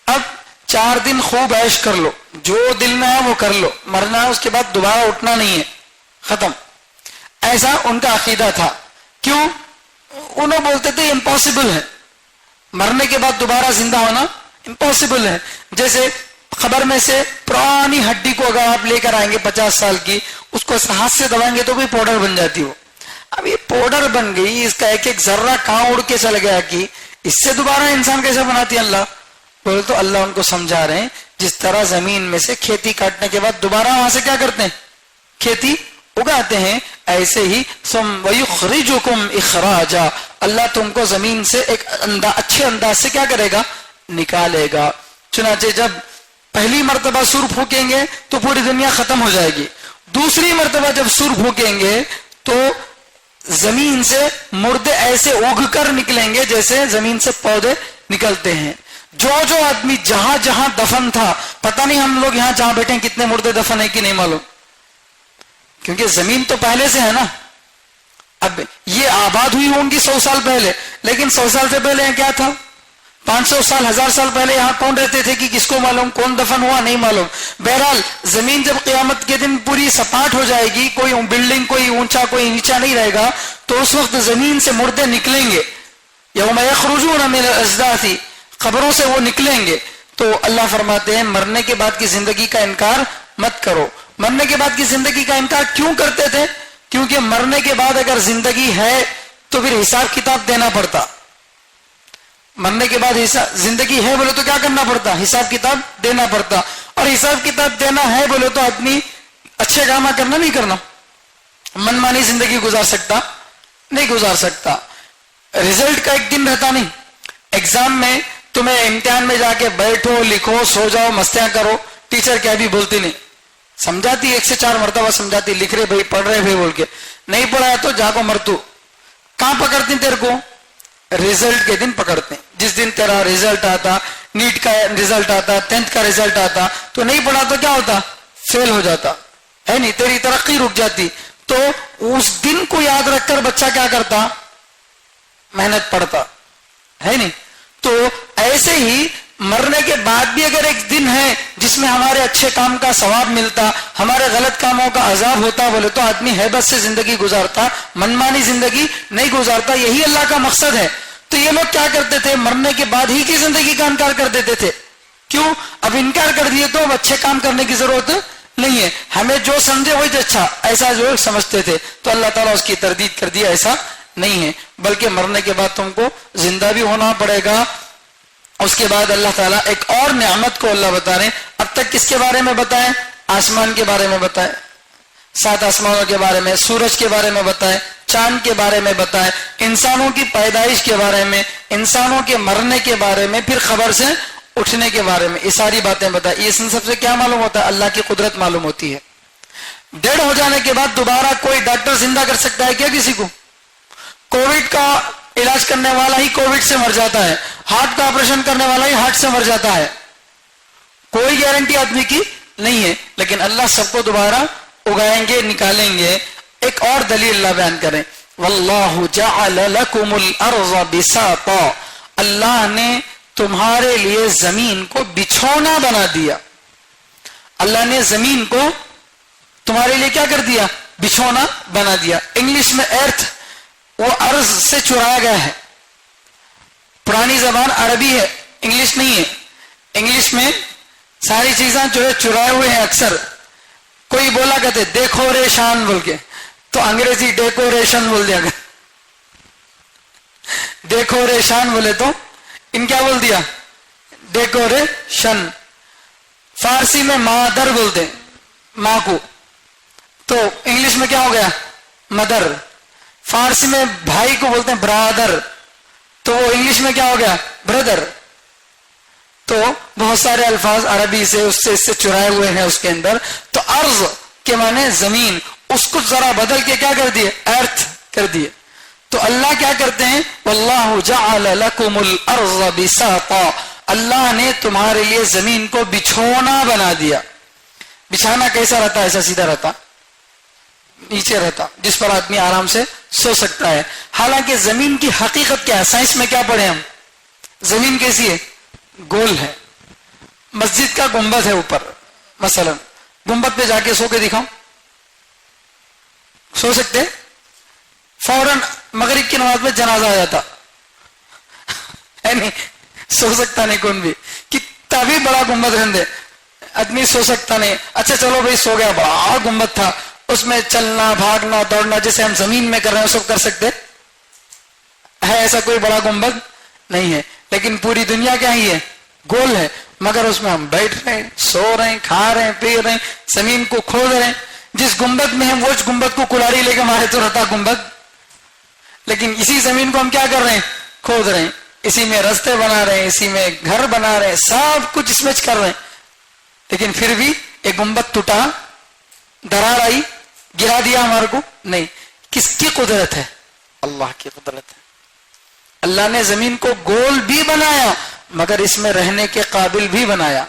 اب 4 دن خوب عیش کر لو، جو دل میں ہے وہ کر لو، مرنا ہے اس کے بعد دوبارہ اٹھنا نہیں ہے، ختم. ایسا ان کا عقیدہ تھا. کیوں؟ انہوں بولتے تھے امپاسبل ہے، مرنے کے بعد دوبارہ زندہ ہونا امپاسبل ہے. جیسے خبر میں سے پرانی ہڈی کو اگر آپ لے کر آئیں گے 50 سال کی، اس کو ہاتھ سے دبائیں گے تو بھی پاؤڈر بن جاتی ہو. اب یہ پاؤڈر بن گئی، اس کا ایک ایک ذرہ کہاں اڑ کے چل گیا کہ اس سے دوبارہ انسان کیسے بناتی ہے اللہ؟ بولے تو اللہ ان کو سمجھا رہے ہیں جس طرح زمین میں سے کھیتی کاٹنے کے بعد دوبارہ وہاں سے کیا کرتے ہیں؟ کھیتی اگاتے ہیں. ایسے ہی ثم ویخرجکم اخراجا، اللہ تم کو زمین سے ایک اچھے انداز سے کیا کرے گا؟ نکالے گا. چنانچہ جب پہلی مرتبہ سور پھونکیں گے تو پوری دنیا ختم ہو جائے گی. دوسری مرتبہ جب سور پھونکیں گے تو زمین سے مردے ایسے اگ کر نکلیں گے جیسے زمین سے پودے نکلتے ہیں. جو آدمی جہاں جہاں دفن تھا، پتہ نہیں ہم لوگ یہاں جہاں بیٹھے ہیں کتنے مردے دفن ہیں کہ نہیں معلوم، کیونکہ زمین تو پہلے سے ہے نا. اب یہ آباد ہوئی ہوں گی 100 سال پہلے، لیکن 100 سال سے پہلے کیا تھا؟ 500 سال 1000 سال پہلے یہاں کون رہتے تھے کہ کس کو معلوم، کون دفن ہوا نہیں معلوم. بہرحال زمین جب قیامت کے دن پوری سپاٹ ہو جائے گی، کوئی بلڈنگ کوئی اونچا کوئی نیچا نہیں رہے گا، تو اس وقت زمین سے مردے نکلیں گے. یوم یخرجون من الاجداث، قبروں سے وہ نکلیں گے. تو اللہ فرماتے ہیں مرنے کے بعد کی زندگی کا انکار مت کرو. مرنے کے بعد کی زندگی کا انکار کیوں کرتے تھے؟ کیونکہ مرنے کے بعد اگر زندگی ہے تو پھر حساب کتاب دینا پڑتا. مرنے کے بعد حساب زندگی ہے بولے تو کیا کرنا پڑتا؟ حساب کتاب دینا پڑتا. اور حساب کتاب دینا ہے بولے تو آدمی اچھے کام کرنا نہیں کرنا. من مانی زندگی گزار سکتا نہیں گزار سکتا. رزلٹ کا ایک دن رہتا نہیں. ایگزام میں تمہیں امتحان میں جا کے بیٹھو لکھو سو جاؤ مستیاں کرو ٹیچر کیا بھی بولتی نہیں, سمجھاتی 1 سے 4 مرتبہ سمجھاتی, لکھ رہے بھائی پڑھ رہے بھائی بول کے, نہیں پڑھایا تو جا کو مرتو. کہاں پکڑتی تیرے کو؟ ریزلٹ کے دن پکڑتے ہیں. جس دن تیرا ریزلٹ آتا, نیٹ کا ریزلٹ آتا, 10th کا ریزلٹ آتا, تو نہیں پڑھا تو کیا ہوتا؟ فیل ہو جاتا ہے نہیں, تیری ترقی رک جاتی. تو اس دن کو یاد رکھ کر بچہ کیا کرتا؟ محنت پڑھتا ہے نہیں. تو ایسے ہی مرنے کے بعد بھی اگر ایک دن ہے جس میں ہمارے اچھے کام کا ثواب ملتا, ہمارے غلط کاموں کا عذاب ہوتا بولے تو آدمی ہیبت سے زندگی گزارتا, منمانی زندگی نہیں گزارتا. یہی اللہ کا مقصد ہے. تو یہ لوگ کیا کرتے تھے؟ مرنے کے بعد ہی کی زندگی کا انکار کر دیتے تھے. کیوں؟ اب انکار کر دیے تو اب اچھے کام کرنے کی ضرورت نہیں ہے, ہمیں جو سمجھے وہی اچھا, ایسا جو سمجھتے تھے. تو اللہ تعالیٰ اس کی تردید کر دیا, ایسا نہیں ہے, بلکہ مرنے کے بعد تم کو زندہ بھی ہونا پڑے گا. اس کے بعد اللہ تعالیٰ ایک اور نعمت کو اللہ بتا رہے ہیں. اب تک کس کے بارے میں بتائیں؟ آسمان کے بارے میں بتائیں, 7 آسمانوں کے بارے میں, سورج کے بارے میں بتائیں, چاند کے بارے میں بتائیں, انسانوں کی پیدائش کے بارے میں, انسانوں کے مرنے کے بارے میں, پھر خبر سے اٹھنے کے بارے میں, یہ ساری باتیں بتائیں. یہ سب سے کیا معلوم ہوتا ہے؟ اللہ کی قدرت معلوم ہوتی ہے. ڈیڈ ہو جانے کے بعد دوبارہ کوئی ڈاکٹر زندہ کر سکتا ہے کیا کسی کو؟ کووڈ کا علاج کرنے والا ہی کووڈ سے مر جاتا ہے, ہارٹ کا آپریشن کرنے والا ہی ہارٹ سے مر جاتا ہے. کوئی گارنٹی آدمی کی نہیں ہے, لیکن اللہ سب کو دوبارہ اگائیں گے, نکالیں گے. ایک اور دلیل اللہ بیان کریں, واللہ جعل لکم الارض بساطا, اللہ نے تمہارے لیے زمین کو بچھونا بنا دیا. اللہ نے زمین کو تمہارے لیے کیا کر دیا؟ بچھونا بنا دیا. انگلش میں ارتھ وہ ارض سے چرایا گیا ہے. پرانی زبان عربی ہے, انگلش نہیں ہے. انگلش میں ساری چیزیں جو ہے چرائے ہوئے ہیں. اکثر کوئی بولا کرتے ڈیکوریشن بول کے, تو انگریزی ڈیکوریشن بول دیا. ڈیکوریشن بولے تو ان کیا بول دیا؟ ڈیکوریشن. فارسی میں مادر بولتے ماں کو, تو انگلش میں کیا ہو گیا؟ مدر. فارسی میں بھائی کو بولتے ہیں برادر, تو انگلش میں کیا ہو گیا؟ بردر. تو بہت سارے الفاظ عربی سے اس سے چرائے ہوئے ہیں اس کے اندر. تو ارض کے معنی زمین, اس کو ذرا بدل کے کیا کر دیے؟ ارتھ کر دیے. تو اللہ کیا کرتے ہیں؟ واللہ جعل لکم الارض بساطا, اللہ نے تمہارے لیے زمین کو بچھونا بنا دیا. بچھانا کیسا رہتا؟ ایسا سیدھا رہتا, نیچے رہتا, جس پر آدمی آرام سے سو سکتا ہے. حالانکہ زمین کی حقیقت کیا ہے؟ سائنس میں کیا پڑھے ہم؟ زمین کیسی ہے؟ گول ہے. مسجد کا گنبد ہے اوپر, مثلا گنبد پہ جا کے سو کے دکھاؤں, سو سکتے؟ فوراً مغرب کی نماز میں جنازہ آ جاتا ہے نہیں, سو سکتا نہیں کون بھی. کتنا بھی بڑا گنبد رہندے آدمی سو سکتا نہیں. اچھا چلو بھائی سو گیا, بڑا گنبد تھا, اس میں چلنا بھاگنا دوڑنا جیسے ہم زمین میں کر رہے ہیں سب کر سکتے ہے؟ ایسا کوئی بڑا گنبد نہیں ہے. لیکن پوری دنیا کیا ہی ہے؟ گول ہے. مگر اس میں ہم بیٹھ رہے ہیں, سو رہے ہیں, کھا رہے ہیں, پی رہے ہیں, زمین کو کھود رہے ہیں. جس گنبد میں ہم وہ گنبد کو کلاڑی لے کے مارے تو رہتا گنبد, لیکن اسی زمین کو ہم کیا کر رہے ہیں؟ کھود رہے ہیں. اسی میں رستے بنا رہے ہیں, اسی میں گھر بنا رہے ہیں, سب کچھ اس میں کر رہے ہیں. لیکن پھر بھی ایک گنبد ٹوٹا, درار آئی, گرا دیا ہمارے کو نہیں. کس کی قدرت ہے؟ اللہ کی قدرت ہے. اللہ نے زمین کو گول بھی بنایا مگر اس میں رہنے کے قابل بھی بنایا,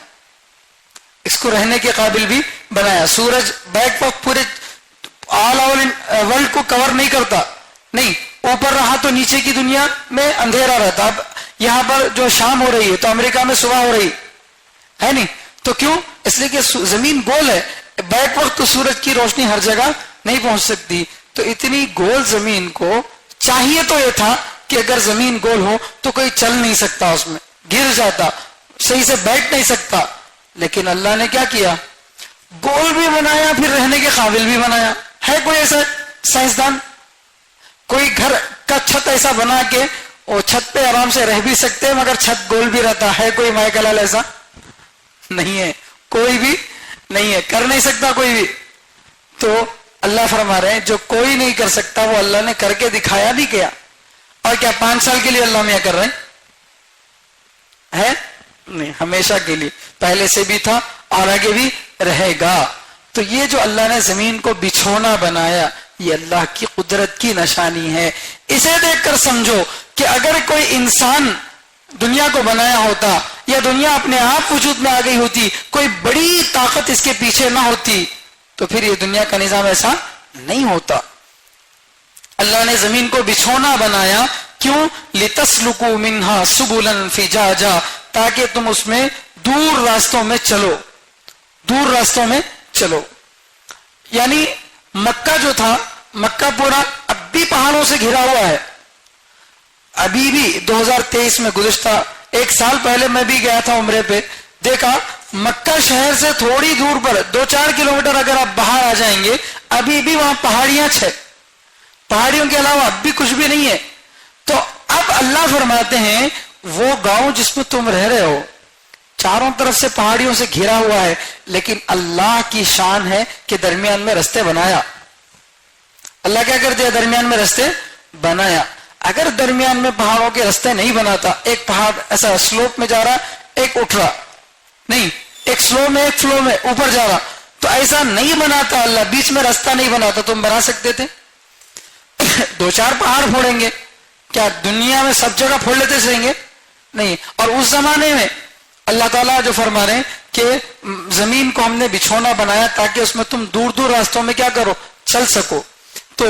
اس کو رہنے کے قابل بھی بنایا. سورج بیک وقت پورے آل ورلڈ کو کور نہیں کرتا, نہیں, اوپر رہا تو نیچے کی دنیا میں اندھیرا رہتا. اب یہاں پر جو شام ہو رہی ہے تو امریکہ میں صبح ہو رہی ہے نہیں, تو کیوں؟ اس لیے کہ زمین گول ہے. بیک وقت تو سورج کی روشنی ہر جگہ نہیں پہنچ سکتی. تو اتنی گول زمین کو چاہیے تو یہ تھا کہ اگر زمین گول ہو تو کوئی چل نہیں سکتا, اس میں گر جاتا, صحیح سے بیٹھ نہیں سکتا. لیکن اللہ نے کیا کیا؟ گول بھی بنایا, پھر رہنے کے قابل بھی بنایا. ہے کوئی ایسا سائنسدان کوئی گھر کا چھت ایسا بنا کے وہ چھت پہ آرام سے رہ بھی سکتے ہیں مگر چھت گول بھی رہتا ہے. کوئی مائیکلال ایسا نہیں ہے, کوئی بھی نہیں ہے, کر نہیں سکتا کوئی بھی. تو اللہ فرما رہے ہیں جو کوئی نہیں کر سکتا وہ اللہ نے کر کے دکھایا بھی کیا. اور کیا 5 سال کے لیے اللہ میاں کر رہے ہیں؟ نہیں, ہمیشہ کے لیے, پہلے سے بھی تھا اور آگے بھی رہے گا. تو یہ جو اللہ نے زمین کو بچھونا بنایا یہ اللہ کی قدرت کی نشانی ہے. اسے دیکھ کر سمجھو کہ اگر کوئی انسان دنیا کو بنایا ہوتا یا دنیا اپنے آپ وجود میں آ گئی ہوتی, کوئی بڑی طاقت اس کے پیچھے نہ ہوتی, تو پھر یہ دنیا کا نظام ایسا نہیں ہوتا. اللہ نے زمین کو بچھونا بنایا, کیوں؟ لِتَسْلُكُوا مِنْهَا سُبُلًا فِجَاجًا, تاکہ تم اس میں دور راستوں میں چلو, دور راستوں میں چلو. یعنی مکہ جو تھا, مکہ پورا اب بھی پہاڑوں سے گھرا ہوا ہے. ابھی بھی 2023 میں گزشتہ 1 سال پہلے میں بھی گیا تھا عمرے پہ, دیکھا مکہ شہر سے تھوڑی دور پر 2-4 کلومیٹر اگر آپ باہر آ جائیں گے ابھی بھی وہاں پہاڑیاں ہیں, پہاڑیوں کے علاوہ اب بھی کچھ بھی نہیں ہے. تو اب اللہ فرماتے ہیں وہ گاؤں جس میں تم رہ رہے ہو چاروں طرف سے پہاڑیوں سے گھرا ہوا ہے, لیکن اللہ کی شان ہے کہ درمیان میں رستے بنایا. اللہ کیا کر دیا؟ درمیان میں رستے بنایا. اگر درمیان میں پہاڑوں کے رستے نہیں بناتا, ایک پہاڑ ایسا سلوپ میں جا رہا, ایک اٹھ رہا, نہیں ایک سلو میں ایک فلو میں اوپر جا رہا, تو ایسا نہیں بناتا اللہ, بیچ میں راستہ نہیں بناتا. تم بنا سکتے تھے 2-4 پہاڑ پھوڑیں گے, کیا دنیا میں سب جگہ پھوڑ لیتے رہیں گے؟ نہیں. اور اس زمانے میں اللہ تعالیٰ جو فرما رہے ہیں کہ زمین کو ہم نے بچھونا بنایا تاکہ اس میں تم دور دور راستوں میں کیا کرو؟ چل سکو. تو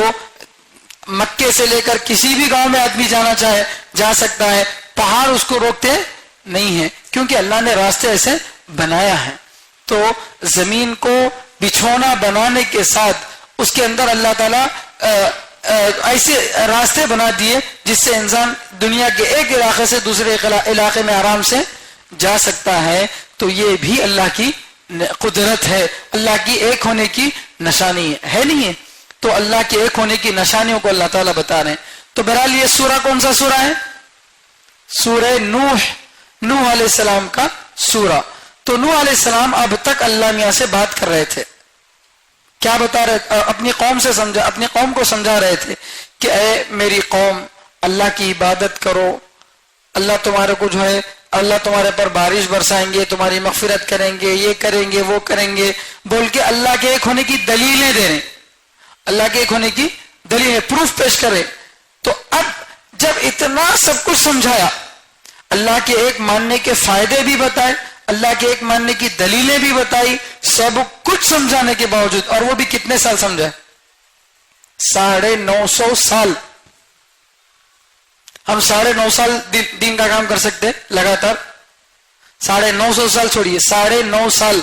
مکے سے لے کر کسی بھی گاؤں میں آدمی جانا چاہے جا سکتا ہے, پہاڑ اس کو روکتے نہیں ہیں, کیونکہ اللہ نے راستے ایسے بنایا ہے. تو زمین کو بچھونا بنانے کے ساتھ اس کے اندر اللہ تعالیٰ ایسے راستے بنا دیے جس سے انسان دنیا کے ایک علاقے سے دوسرے علاقے میں آرام سے جا سکتا ہے. تو یہ بھی اللہ کی قدرت ہے, اللہ کی ایک ہونے کی نشانی ہے نہیں ہے؟ تو اللہ کے ایک ہونے کی نشانیوں کو اللہ تعالیٰ بتا رہے ہیں. تو بہرحال یہ سورہ کون سا سورہ ہے؟ سورہ نوح علیہ السلام کا سورہ. تو نوح علیہ السلام اب تک اللہ میاں سے بات کر رہے تھے. کیا بتا رہے؟ اپنی قوم کو سمجھا رہے تھے کہ اے میری قوم, اللہ کی عبادت کرو, اللہ تمہارے کو جو ہے اللہ تمہارے پر بارش برسائیں گے, تمہاری مغفرت کریں گے, یہ کریں گے وہ کریں گے, بول کے اللہ کے ایک ہونے کی دلیلیں دے رہے, اللہ کے ایک ہونے کی دلیلیں, پروف پیش کرے. تو اب جب اتنا سب کچھ سمجھایا, اللہ کے ایک ماننے کے فائدے بھی بتائے, اللہ کے ایک ماننے کی دلیلیں بھی بتائی, سب کچھ سمجھانے کے باوجود, اور وہ بھی کتنے سال سمجھائے؟ 950 سال. ہم 9.5 سال دین کا کام کر سکتے لگاتار؟ 950 سال چھوڑیے, 9.5 سال,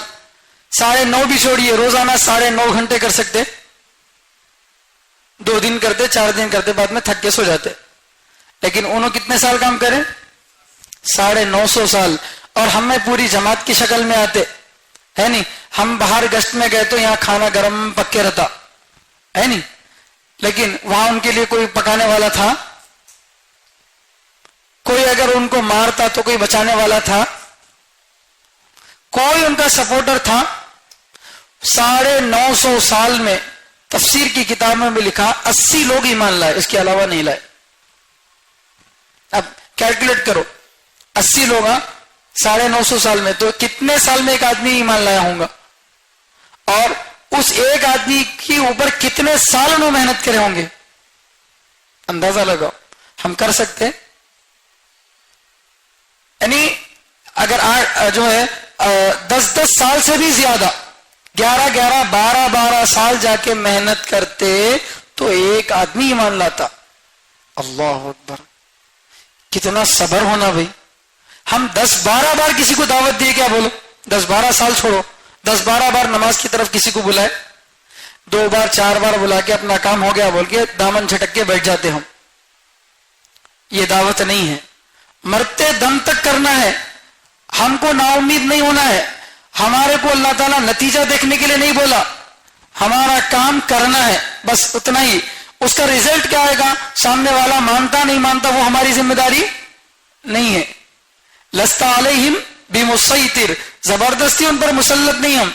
9.5 بھی چھوڑیے, روزانہ 9.5 گھنٹے کر سکتے؟ 2 دن کرتے, 4 دن کرتے, بعد میں تھک کے سو جاتے. لیکن انہوں کتنے سال کام کریں؟ 950 سال. اور ہمیں پوری جماعت کی شکل میں آتے ہے نہیں. ہم باہر گشت میں گئے تو یہاں کھانا گرم پک کے رہتا ہے نہیں, لیکن وہاں ان کے لیے کوئی پکانے والا تھا؟ کوئی اگر ان کو مارتا تو کوئی بچانے والا تھا؟ کوئی ان کا سپورٹر تھا؟ 950 سال میں تفسیر کی کتابوں میں لکھا 80 لوگ ایمان لائے, اس کے علاوہ نہیں لائے. اب کیلکولیٹ کرو, 80 لوگ 950 سال میں, تو کتنے سال میں ایک آدمی ایمان لایا ہوں گا؟ اور اس ایک آدمی کے اوپر کتنے سال انہوں محنت کرے ہوں گے؟ اندازہ لگاؤ. ہم کر سکتے؟ یعنی اگر جو ہے 10 سال سے بھی زیادہ 11 12 سال جا کے محنت کرتے تو ایک آدمی ایمان لاتا. اللہ اکبر, کتنا صبر ہونا بھائی. ہم 10-12 بار کسی کو دعوت دیے, کیا بولو, 10-12 سال چھوڑو, 10-12 بار نماز کی طرف کسی کو بلائے, 2 بار 4 بار بلا کے اپنا کام ہو گیا بول کے دامن جھٹک کے بیٹھ جاتے ہم. یہ دعوت نہیں ہے. مرتے دم تک کرنا ہے. ہم کو نا امید نہیں ہونا ہے. ہمارے کو اللہ تعالیٰ نتیجہ دیکھنے کے لیے نہیں بولا, ہمارا کام کرنا ہے, بس اتنا ہی. اس کا ریزلٹ کیا آئے گا؟ سامنے والا مانتا نہیں مانتا وہ ہماری ذمہ داری نہیں ہے. لست علیہم بمسیطر، زبردستی ان پر مسلط نہیں ہم.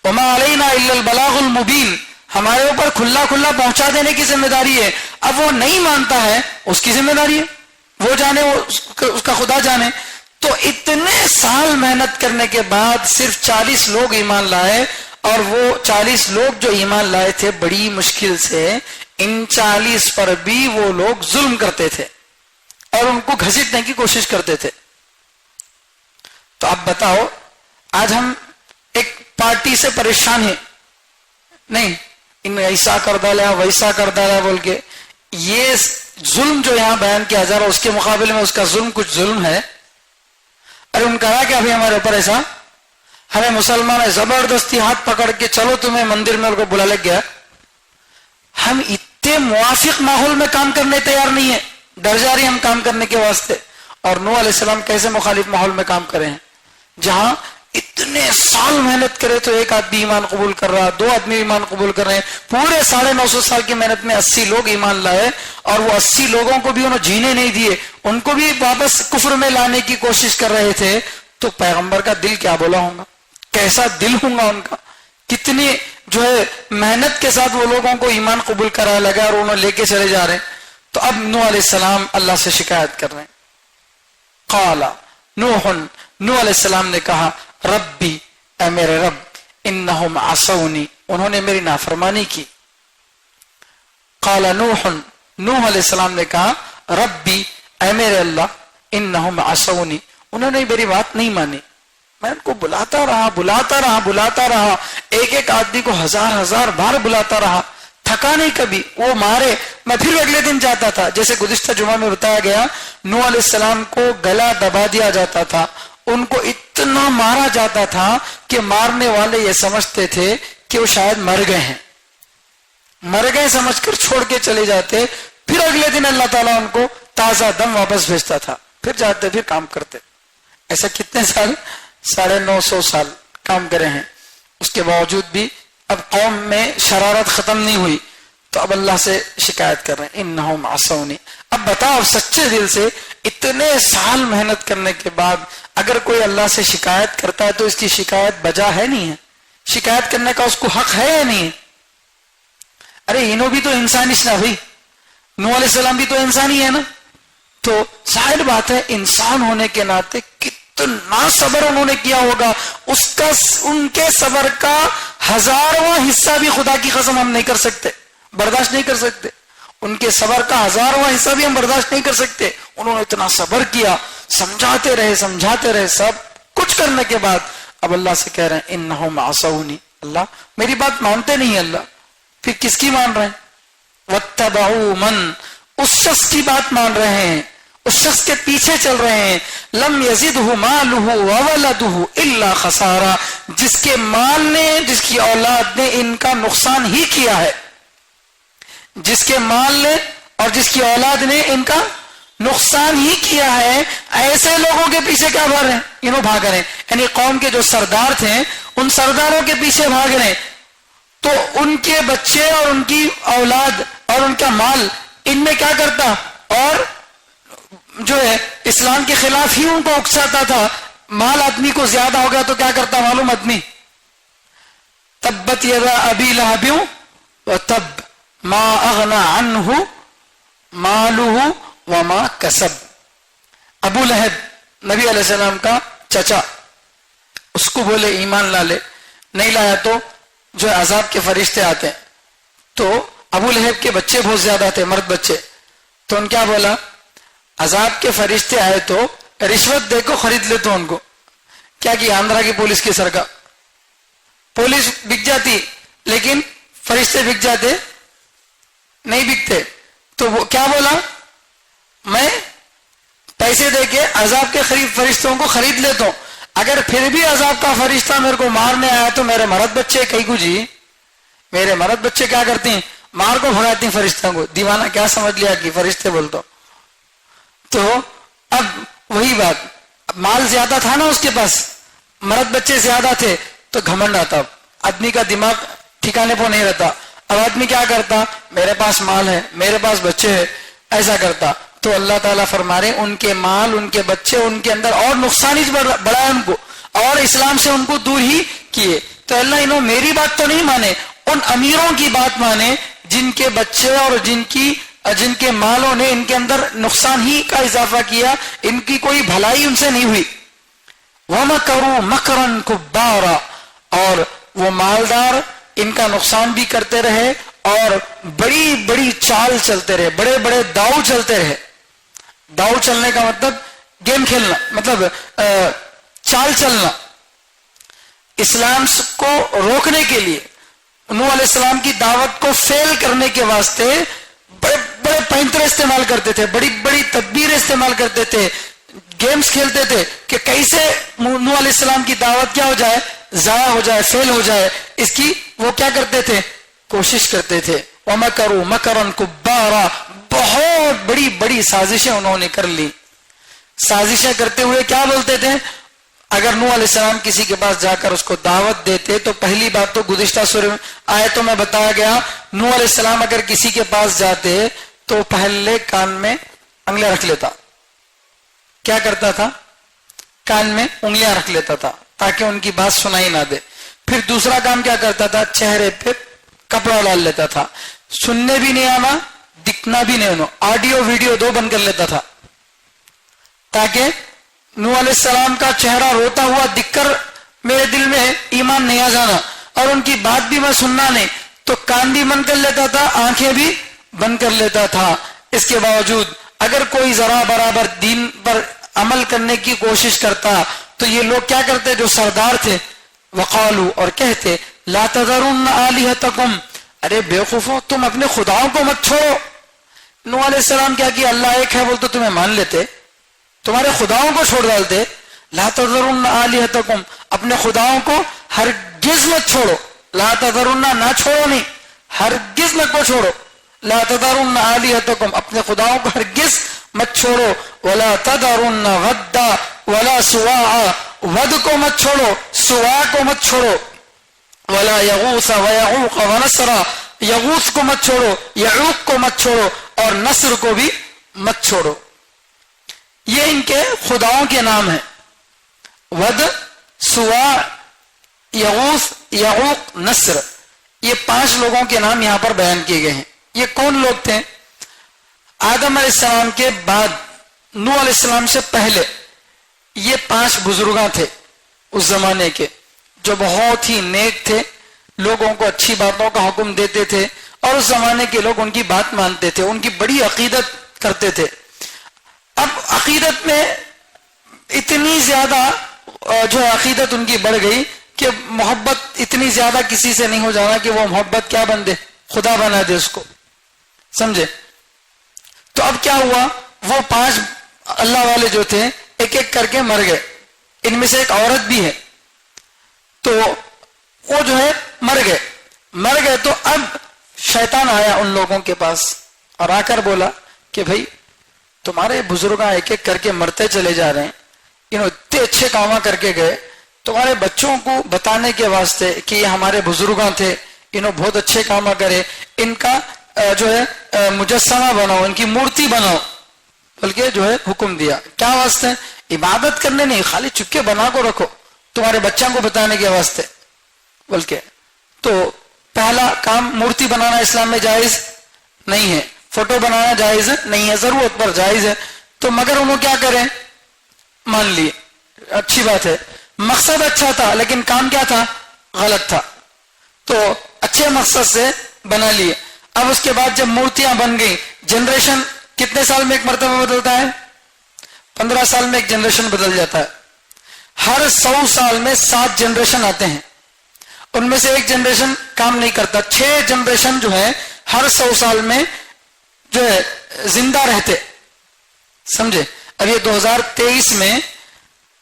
وما علینا الا البلاغ المبین، ہمارے اوپر کھلا کھلا پہنچا دینے کی ذمہ داری ہے. اب وہ نہیں مانتا ہے اس کی ذمہ داری ہے، وہ جانے، اس کا خدا جانے. تو اتنے سال محنت کرنے کے بعد صرف 40 لوگ ایمان لائے، اور وہ 40 لوگ جو ایمان لائے تھے بڑی مشکل سے، ان 40 پر بھی وہ لوگ ظلم کرتے تھے اور ان کو گھسیٹنے کی کوشش کرتے تھے. تو اب بتاؤ، آج ہم ایک پارٹی سے پریشان ہیں، نہیں ان میں ایسا کر ڈالا ویسا کر ڈالا بول کے، یہ ظلم جو یہاں بیان کیا جا رہا اس کے مقابلے میں اس کا ظلم کچھ ظلم ہے. ارے ان کہا کہ ابھی ہمارے اوپر ایسا، ہمیں مسلمان زبردستی ہاتھ پکڑ کے چلو تمہیں مندر میں ان کو بلا لگ گیا. ہم اتنے موافق ماحول میں کام کرنے تیار نہیں ہیں، ڈر جا رہی ہم کام کرنے کے واسطے. اور نوح علیہ السلام کیسے مخالف ماحول میں کام کرے ہیں، جہاں اتنے سال محنت کرے تو ایک آدمی ایمان قبول کر رہا، 2 آدمی ایمان قبول کر رہے ہیں. پورے 950 سال کی محنت میں 80 لوگ ایمان لائے، اور وہ 80 لوگوں کو بھی انہوں جینے نہیں دیے، ان کو بھی واپس کفر میں لانے کی کوشش کر رہے تھے. تو پیغمبر کا دل کیا بولا ہوگا، کیسا دل ہوگا ان کا، کتنی جو ہے محنت کے ساتھ وہ لوگوں کو ایمان قبول کرا لگا اور انہوں لے کے چلے جا رہے ہیں. تو اب نوح علیہ السلام اللہ سے شکایت کر رہے ہیں. قال نوح علیہ السلام نے کہا ربی، اے میرے رب، انہم عصونی، انہوں نے میری نافرمانی کی. قال نوح علیہ السلام نے کہا ربی، اے میرے اللہ، انہم عصونی، انہوں نے میری بات نہیں مانی. میں ان کو بلاتا رہا، ایک ایک آدمی کو 1000 بار بلاتا رہا، تھکا نہیں کبھی. وہ مارے، میں پھر اگلے دن جاتا تھا. جیسے گزشتہ جمعہ میں بتایا گیا، نوح علیہ السلام کو گلا دبا دیا جاتا تھا، ان کو اتنا مارا جاتا تھا کہ مارنے والے یہ سمجھتے تھے کہ وہ شاید مر گئے سمجھ کر چھوڑ کے چلے جاتے. پھر اگلے دن اللہ تعالیٰ ان کو تازہ دم واپس بھیجتا تھا، پھر جاتے پھر کام کرتے. ایسا کتنے سال؟ 950 سال کام کرے ہیں. اس کے باوجود بھی اب قوم میں شرارت ختم نہیں ہوئی، تو اب اللہ سے شکایت کر رہے ہیں انہم عصونی. اب بتاؤ سچے دل سے، اتنے سال محنت کرنے کے بعد اگر کوئی اللہ سے شکایت کرتا ہے تو اس کی شکایت بجا ہے نہیں ہے؟ شکایت کرنے کا اس کو حق ہے یا نہیں ہے؟ ارے انہوں بھی تو انسان ہی نا بھائی، نوح علیہ السلام بھی تو انسان ہی ہے نا. تو ظاہر بات ہے انسان ہونے کے ناطے کتنا صبر انہوں نے کیا ہوگا، ان کے صبر کا 1000واں حصہ بھی خدا کی قسم ہم نہیں کر سکتے، برداشت نہیں کر سکتے. ان کے صبر کا 1000واں حصہ بھی ہم برداشت نہیں کر سکتے. انہوں نے اتنا صبر کیا، سمجھاتے رہے، سب کچھ کرنے کے بعد اب اللہ سے کہہ رہے ہیں انہم عصونی، اللہ میری بات مانتے نہیں. اللہ پھر کس کی مان رہے ہیں؟ واتبعوا من، اس شخص کی بات مان رہے ہیں، اس شخص کے پیچھے چل رہے ہیں. لم یزدہ مالہ وولدہ الا خسارا، جس کے مال نے، جس کی اولاد نے ان کا نقصان ہی کیا ہے. جس کے مال نے اور جس کی اولاد نے ان کا نقصان ہی کیا ہے، ایسے لوگوں کے پیچھے کیا بھاگ رہے ہیں؟ انہوں بھاگ رہے ہیں. یعنی قوم کے جو سردار تھے ان سرداروں کے پیچھے بھاگ رہے ہیں. تو ان کے بچے اور ان کی اولاد اور ان کا مال ان میں کیا کرتا، اور جو ہے اسلام کے خلاف ہی ان کو اکساتا تھا. مال آدمی کو زیادہ ہو گیا تو کیا کرتا معلوم آدمی؟ تبت یدا ابی لہب وتب ما اغنى عنہ مالہ وما کسب. ابو لہب نبی علیہ السلام کا چچا، اس کو بولے ایمان لا لے، نہیں لایا تو جو عذاب کے فرشتے آتے ہیں. تو ابو لہب کے بچے بہت زیادہ تھے، مرد بچے. تو ان کیا بولا؟ عذاب کے فرشتے آئے تو رشوت دے کو خرید لیتا ان کو. کیا کیا آندھرا کی پولیس کی سرکار، پولیس بک جاتی لیکن فرشتے بک جاتے نہیں بکتے. تو وہ کیا بولا؟ میں پیسے دے کے عذاب کے فرشتوں کو خرید لیتا ہوں، اگر پھر بھی عذاب کا فرشتہ میرے کو مارنے آیا تو میرے مرد بچے کئی کو جی، میرے مرد بچے کیا کرتے ہیں؟ مار کو بھگاتی ہیں فرشتوں کو. دیوانہ کیا سمجھ لیا کہ فرشتے بولتا. تو اب وہی بات، مال زیادہ تھا نا اس کے پاس، مرد بچے زیادہ تھے تو گھمنڈ آتا. آدمی کا دماغ ٹھکانے پہ نہیں رہتا. اب آدمی کیا کرتا, میرے پاس مال ہے, میرے پاس بچے ہیں, ایسا کرتا. تو اللہ تعالیٰ فرما رہے ان کے مال, ان کے بچے, ان کے اندر اور نقصان ہی بڑھایا ان کو, اور اسلام سے ان کو دور ہی کیے. تو اللہ انہوں میری بات تو نہیں مانے, ان امیروں کی بات مانے جن کے بچے اور جن کے مالوں نے ان کے اندر نقصان ہی کا اضافہ کیا, ان کی کوئی بھلائی ان سے نہیں ہوئی. وَمَكَرُوا مَكْرًا كُبَّارًا, اور وہ مالدار ان کا نقصان بھی کرتے رہے اور بڑی بڑی چال چلتے رہے, بڑے بڑے داؤ چلتے رہے. داؤ چلنے کا مطلب گیم کھیلنا, مطلب چال چلنا. اسلام کو روکنے کے لیے نوح علیہ السلام کی دعوت کو فیل کرنے کے واسطے بڑے بڑے پینترے استعمال کرتے تھے, بڑی بڑی تدبیریں استعمال کرتے تھے, گیمز کھیلتے تھے کہ کیسے نوح علیہ السلام کی دعوت کیا ہو جائے, ضائع ہو جائے, فیل ہو جائے. اس کی وہ کیا کرتے تھے, کوشش کرتے تھے. وَمَكَرُوا مَكْرًا كُبَّارًا, بہت بڑی بڑی سازشیں انہوں نے کر لی. سازشیں کرتے ہوئے کیا بولتے تھے, اگر نوح علیہ السلام کسی کے پاس جا کر اس کو دعوت دیتے تو پہلی بات تو گزشتہ سورہ آیتوں میں بتایا گیا, نوح علیہ السلام اگر کسی کے پاس جاتے تو پہلے کان میں انگلیاں رکھ لیتا. کیا کرتا تھا, کان میں انگلیاں رکھ لیتا تھا تاکہ ان کی بات سنائی نہ دے. پھر دوسرا کام کیا کرتا تھا, چہرے پہ کپڑا ڈال لیتا تھا, سننے بھی نہیں آنا, دکھنا بھی نہیں آنا, آڈیو ویڈیو دو بند کر لیتا تھا تاکہ نوح علیہ السلام کا چہرہ روتا ہوا دکھ کر میرے دل میں ایمان نہیں آ جانا, اور ان کی بات بھی میں سننا نہیں. تو کان بھی بند کر لیتا تھا, آنکھیں بھی بند کر لیتا تھا. اس کے باوجود اگر کوئی ذرا برابر دین پر عمل کرنے کی کوشش کرتا تو یہ لوگ کیا کرتے, جو سردار تھے, وقالو, اور کہتے, لا تذرن آلہتکم, ارے بے وقوفو تم اپنے خداؤں کو مت چھوڑو. نوح علیہ السلام کیا کہ اللہ ایک ہے بولتے تمہیں مان لیتے, تمہارے خداؤں کو چھوڑ ڈالتے. لا تذرن آلہتکم, اپنے خداؤں کو ہرگز مت چھوڑو. لا تذرن, نہ چھوڑو نہیں, ہرگز مت کو چھوڑو. لا تذرن آلہتکم, اپنے خداؤں کو ہرگز مت چھوڑو. ولا تذرن ودا ولا سواع, ود کو مت چھوڑو, سواع کو مت چھوڑو. ولا یغوث ویعوق ونسر, یغوث کو مت چھوڑو, یعوق کو مت چھوڑو, اور نصر کو بھی مت چھوڑو. یہ ان کے خداؤں کے نام ہیں, ود, سواع, یغوث, یعوق, نصر. یہ 5 لوگوں کے نام یہاں پر بیان کیے گئے ہیں. یہ کون لوگ تھے؟ آدم علیہ السلام کے بعد, نوح علیہ السلام سے پہلے یہ 5 بزرگاں تھے اس زمانے کے, جو بہت ہی نیک تھے, لوگوں کو اچھی باتوں کا حکم دیتے تھے, اور اس زمانے کے لوگ ان کی بات مانتے تھے, ان کی بڑی عقیدت کرتے تھے. اب عقیدت میں اتنی زیادہ جو عقیدت ان کی بڑھ گئی کہ محبت اتنی زیادہ کسی سے نہیں ہو جانا کہ وہ محبت کیا بن دے, خدا بنا دے اس کو, سمجھے. تو اب کیا ہوا, وہ 5 اللہ والے جو تھے ایک ایک کر کے مر گئے. ان میں سے ایک عورت بھی ہے, تو وہ جو ہے مر گئے. تو اب شیطان آیا ان لوگوں کے پاس اور آ کر بولا کہ بھائی تمہارے بزرگاں ایک ایک کر کے مرتے چلے جا رہے ہیں, انہوں اتنے اچھے کام کر کے گئے, تمہارے بچوں کو بتانے کے واسطے کہ یہ ہمارے بزرگاں تھے, انہوں بہت اچھے کام کرے, ان کا جو ہے مجسمہ بناؤ, ان کی مورتی بناؤ, بلکہ جو ہے حکم دیا. کیا واسطے؟ عبادت کرنے نہیں, خالی چپکے بنا کو رکھو تمہارے بچوں کو بتانے کے واسطے. بلکہ تو پہلا کام, مورتی بنانا اسلام میں جائز نہیں ہے, فوٹو بنانا جائز نہیں ہے, ضرورت پر جائز ہے. تو مگر انہوں کیا کریں, مان لیے, اچھی بات ہے, مقصد اچھا تھا لیکن کام کیا تھا, غلط تھا. تو اچھے مقصد سے بنا لیے. اب اس کے بعد جب مورتیاں بن گئی, جنریشن کتنے سال میں ایک مرتبہ بدلتا ہے, 15 سال میں ایک جنریشن بدل جاتا ہے. ہر 100 سال میں 7 جنریشن آتے ہیں, ان میں سے ایک جنریشن کام نہیں کرتا. 6 جنریشن جو ہے ہر 100 سال میں جو ہے زندہ رہتے, سمجھے. اب یہ 2023 میں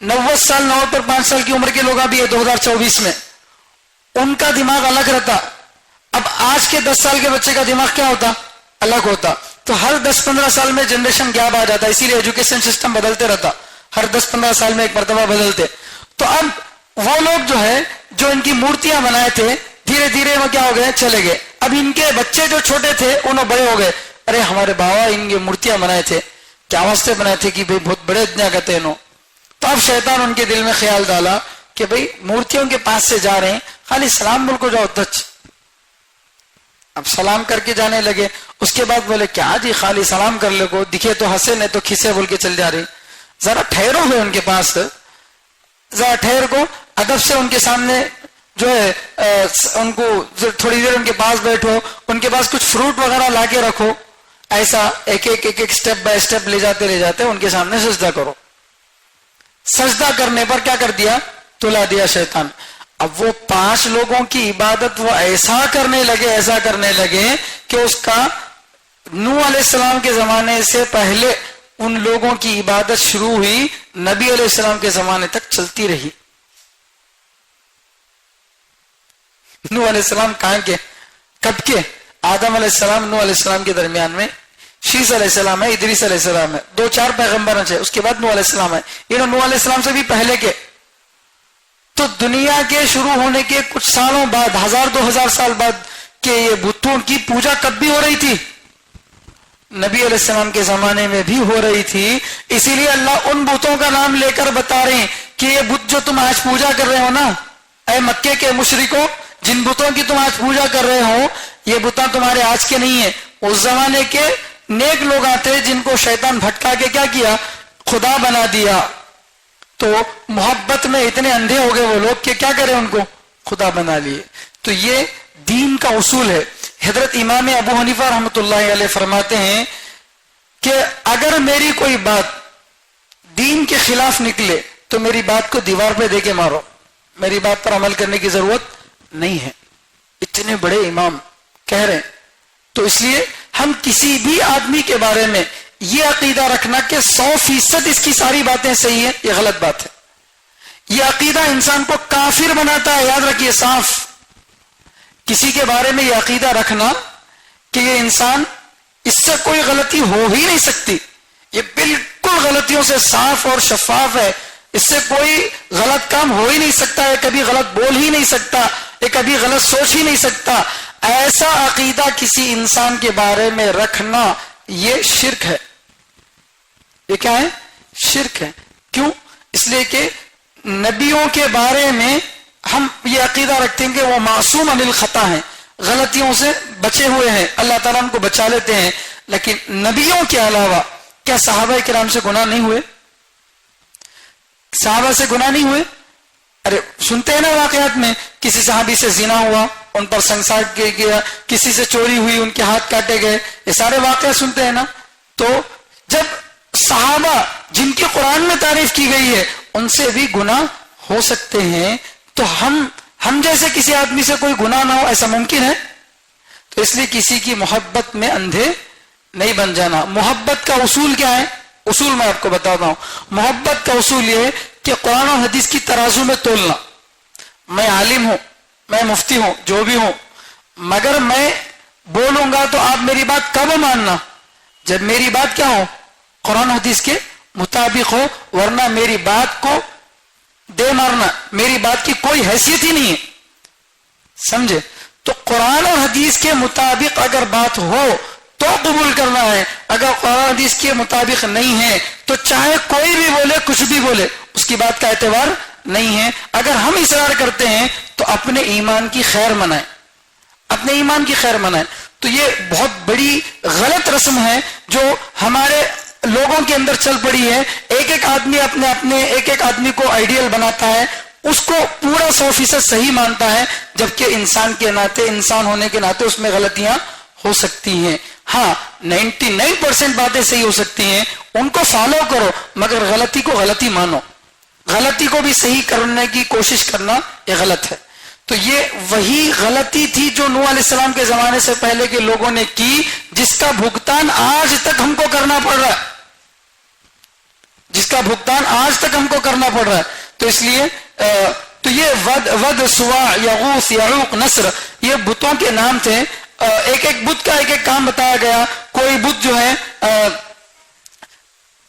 90 سال 90 پر 5 سال کی عمر کے لوگ ابھی 2024 میں ان کا دماغ الگ رہتا. اب آج کے 10 سال کے بچے کا دماغ کیا ہوتا, الگ ہوتا. تو ہر 10-15 سال میں جنریشن گیپ آ جاتا, اسی لیے ایجوکیشن سسٹم بدلتے رہتا, ہر 10-15 سال میں ایک مرتبہ بدلتے. تو اب وہ لوگ جو ہے جو ان کی مورتیاں بنائے تھے دھیرے دھیرے وہ کیا ہو گئے, چلے گئے. اب ان کے بچے جو چھوٹے تھے انہوں بڑے ہو گئے, ارے ہمارے بابا ان کی مورتیاں بنائے تھے, کیا واسطے بنائے تھے کہ بھئی بہت بڑے دنیا کہتے ہیں انہوں. تو اب شیطان ان کے دل میں خیال ڈالا کہ بھئی مورتیوں کے پاس سے جا رہے ہیں, خالی سلام بول کو جاؤ ٹچ. اب سلام کر کے جانے لگے. اس کے بعد بولے کیا جی خالی سلام کر لے کو, دکھے تو ہنسے نہیں تو کھسے بول کے چل جا رہے. ذرا ٹھہرو ہوئے ان کے پاس, ذرا ٹھہر کو ادب سے ان کے سامنے جو ہے ان کو تھوڑی دیر ان کے پاس بیٹھو, ان کے پاس کچھ فروٹ وغیرہ لا کے رکھو, ایسا ایک ایک سٹیپ بائی سٹیپ لے جاتے ان کے سامنے سجدہ کرو. سجدہ کرنے پر کیا کر دیا, تلا دیا شیطان. اب وہ 5 لوگوں کی عبادت وہ ایسا کرنے لگے کہ اس کا نوح علیہ السلام کے زمانے سے پہلے ان لوگوں کی عبادت شروع ہوئی, نبی علیہ السلام کے زمانے تک چلتی رہی. نوح علیہ السلام کہاں کے, کب کے؟ آدم علیہ السلام نوح علیہ السلام کے درمیان میں شیس علیہ السلام ہے, ادریس علیہ السلام ہے, 2-4 پیغمبر ہیں, اس کے بعد نوح علیہ السلام ہے. یہ نوح علیہ السلام سے بھی پہلے کے. تو دنیا کے شروع ہونے کے کچھ سالوں بعد, 1000-2000 سال بعد کہ یہ بتوں کی پوجا کب بھی ہو رہی تھی, نبی علیہ السلام کے زمانے میں بھی ہو رہی تھی. اسی لیے اللہ ان بتوں کا نام لے کر بتا رہے ہیں کہ یہ بت جو تم آج پوجا کر رہے ہو نا, اے مکے کے مشرکوں, جن بتوں کی تم آج پوجا کر رہے ہو یہ بتاں تمہارے آج کے نہیں ہیں, اس زمانے کے نیک لوگ آتے جن کو شیطان بھٹکا کے کیا کیا, خدا بنا دیا. تو محبت میں اتنے اندھے ہو گئے وہ لوگ کہ کیا کریں, ان کو خدا بنا لیے. تو یہ دین کا اصول ہے. حضرت امام ابو حنیفہ رحمۃ اللہ علیہ فرماتے ہیں کہ اگر میری کوئی بات دین کے خلاف نکلے تو میری بات کو دیوار پہ دے کے مارو, میری بات پر عمل کرنے کی ضرورت نہیں ہے. اتنے بڑے امام کہہ رہے ہیں. تو اس لیے ہم کسی بھی آدمی کے بارے میں یہ عقیدہ رکھنا کہ 100% اس کی ساری باتیں صحیح ہیں, یہ غلط بات ہے. یہ عقیدہ انسان کو کافر بناتا ہے, یاد رکھیے صاف. کسی کے بارے میں یہ عقیدہ رکھنا کہ یہ انسان, اس سے کوئی غلطی ہو ہی نہیں سکتی, یہ بالکل غلطیوں سے صاف اور شفاف ہے, اس سے کوئی غلط کام ہو ہی نہیں سکتا, یہ کبھی غلط بول ہی نہیں سکتا, یہ کبھی غلط سوچ ہی نہیں سکتا, ایسا عقیدہ کسی انسان کے بارے میں رکھنا یہ شرک ہے. یہ کیا ہے؟ شرک ہے. کیوں؟ اس لیے کہ نبیوں کے بارے میں ہم یہ عقیدہ رکھتے ہیں کہ وہ معصوم عن الخطا ہیں, غلطیوں سے بچے ہوئے ہیں, اللہ تعالیٰ ان کو بچا لیتے ہیں. لیکن نبیوں کے علاوہ کیا صحابہ کرام سے گناہ نہیں ہوئے؟ صحابہ سے گناہ نہیں ہوئے؟ ارے سنتے ہیں نا واقعات میں, کسی صحابی سے زنا ہوا, ان پر سنسار کیا گیا, کسی سے چوری ہوئی, ان کے ہاتھ کاٹے گئے, یہ سارے واقعات سنتے ہیں نا. تو جب صحابہ جن کی قرآن میں تعریف کی گئی ہے ان سے بھی گناہ ہو سکتے ہیں, تو ہم جیسے کسی آدمی سے کوئی گناہ نہ ہو, ایسا ممکن ہے؟ تو اس لیے کسی کی محبت میں اندھے نہیں بن جانا. محبت کا اصول کیا ہے؟ اصول میں آپ کو بتاتا ہوں. محبت کا اصول یہ ہے کہ قرآن و حدیث کی ترازو میں تولنا. میں عالم ہوں, میں مفتی ہوں, جو بھی ہوں, مگر میں بولوں گا تو آپ میری بات کب ماننا؟ جب میری بات کیا ہو, قرآن و حدیث کے مطابق ہو, ورنہ میری بات کو دے مارنا, میری بات کی کوئی حیثیت ہی نہیں ہے. سمجھے؟ تو قرآن اور حدیث کے مطابق اگر بات ہو تو قبول کرنا ہے, اگر قرآن حدیث کے مطابق نہیں ہے تو چاہے کوئی بھی بولے, کچھ بھی بولے, اس کی بات کا اعتبار نہیں ہے. اگر ہم اصرار کرتے ہیں تو اپنے ایمان کی خیر منائیں, اپنے ایمان کی خیر منائیں. تو یہ بہت بڑی غلط رسم ہے جو ہمارے لوگوں کے اندر چل پڑی ہے. ایک آدمی اپنے ایک آدمی کو آئیڈیل بناتا ہے, اس کو پورا 100% صحیح مانتا ہے, جبکہ انسان کے ناطے, انسان ہونے کے ناطے اس میں غلطیاں ہو سکتی ہیں. ہاں 99% باتیں صحیح ہو سکتی ہیں, ان کو فالو کرو, مگر غلطی کو غلطی مانو, غلطی کو بھی صحیح کرنے کی کوشش کرنا یہ غلط ہے. تو یہ وہی غلطی تھی جو نوح علیہ السلام کے زمانے سے پہلے کے لوگوں نے کی, جس کا بھگتان آج تک ہم کو کرنا پڑ رہا ہے, جس کا بھگتان آج تک ہم کو کرنا پڑ رہا ہے. تو اس لیے تو یہ ود سوا, یغوث, یعوق, نصر, یہ بتوں کے نام تھے. ایک بت کا ایک کام بتایا گیا. کوئی بت جو ہے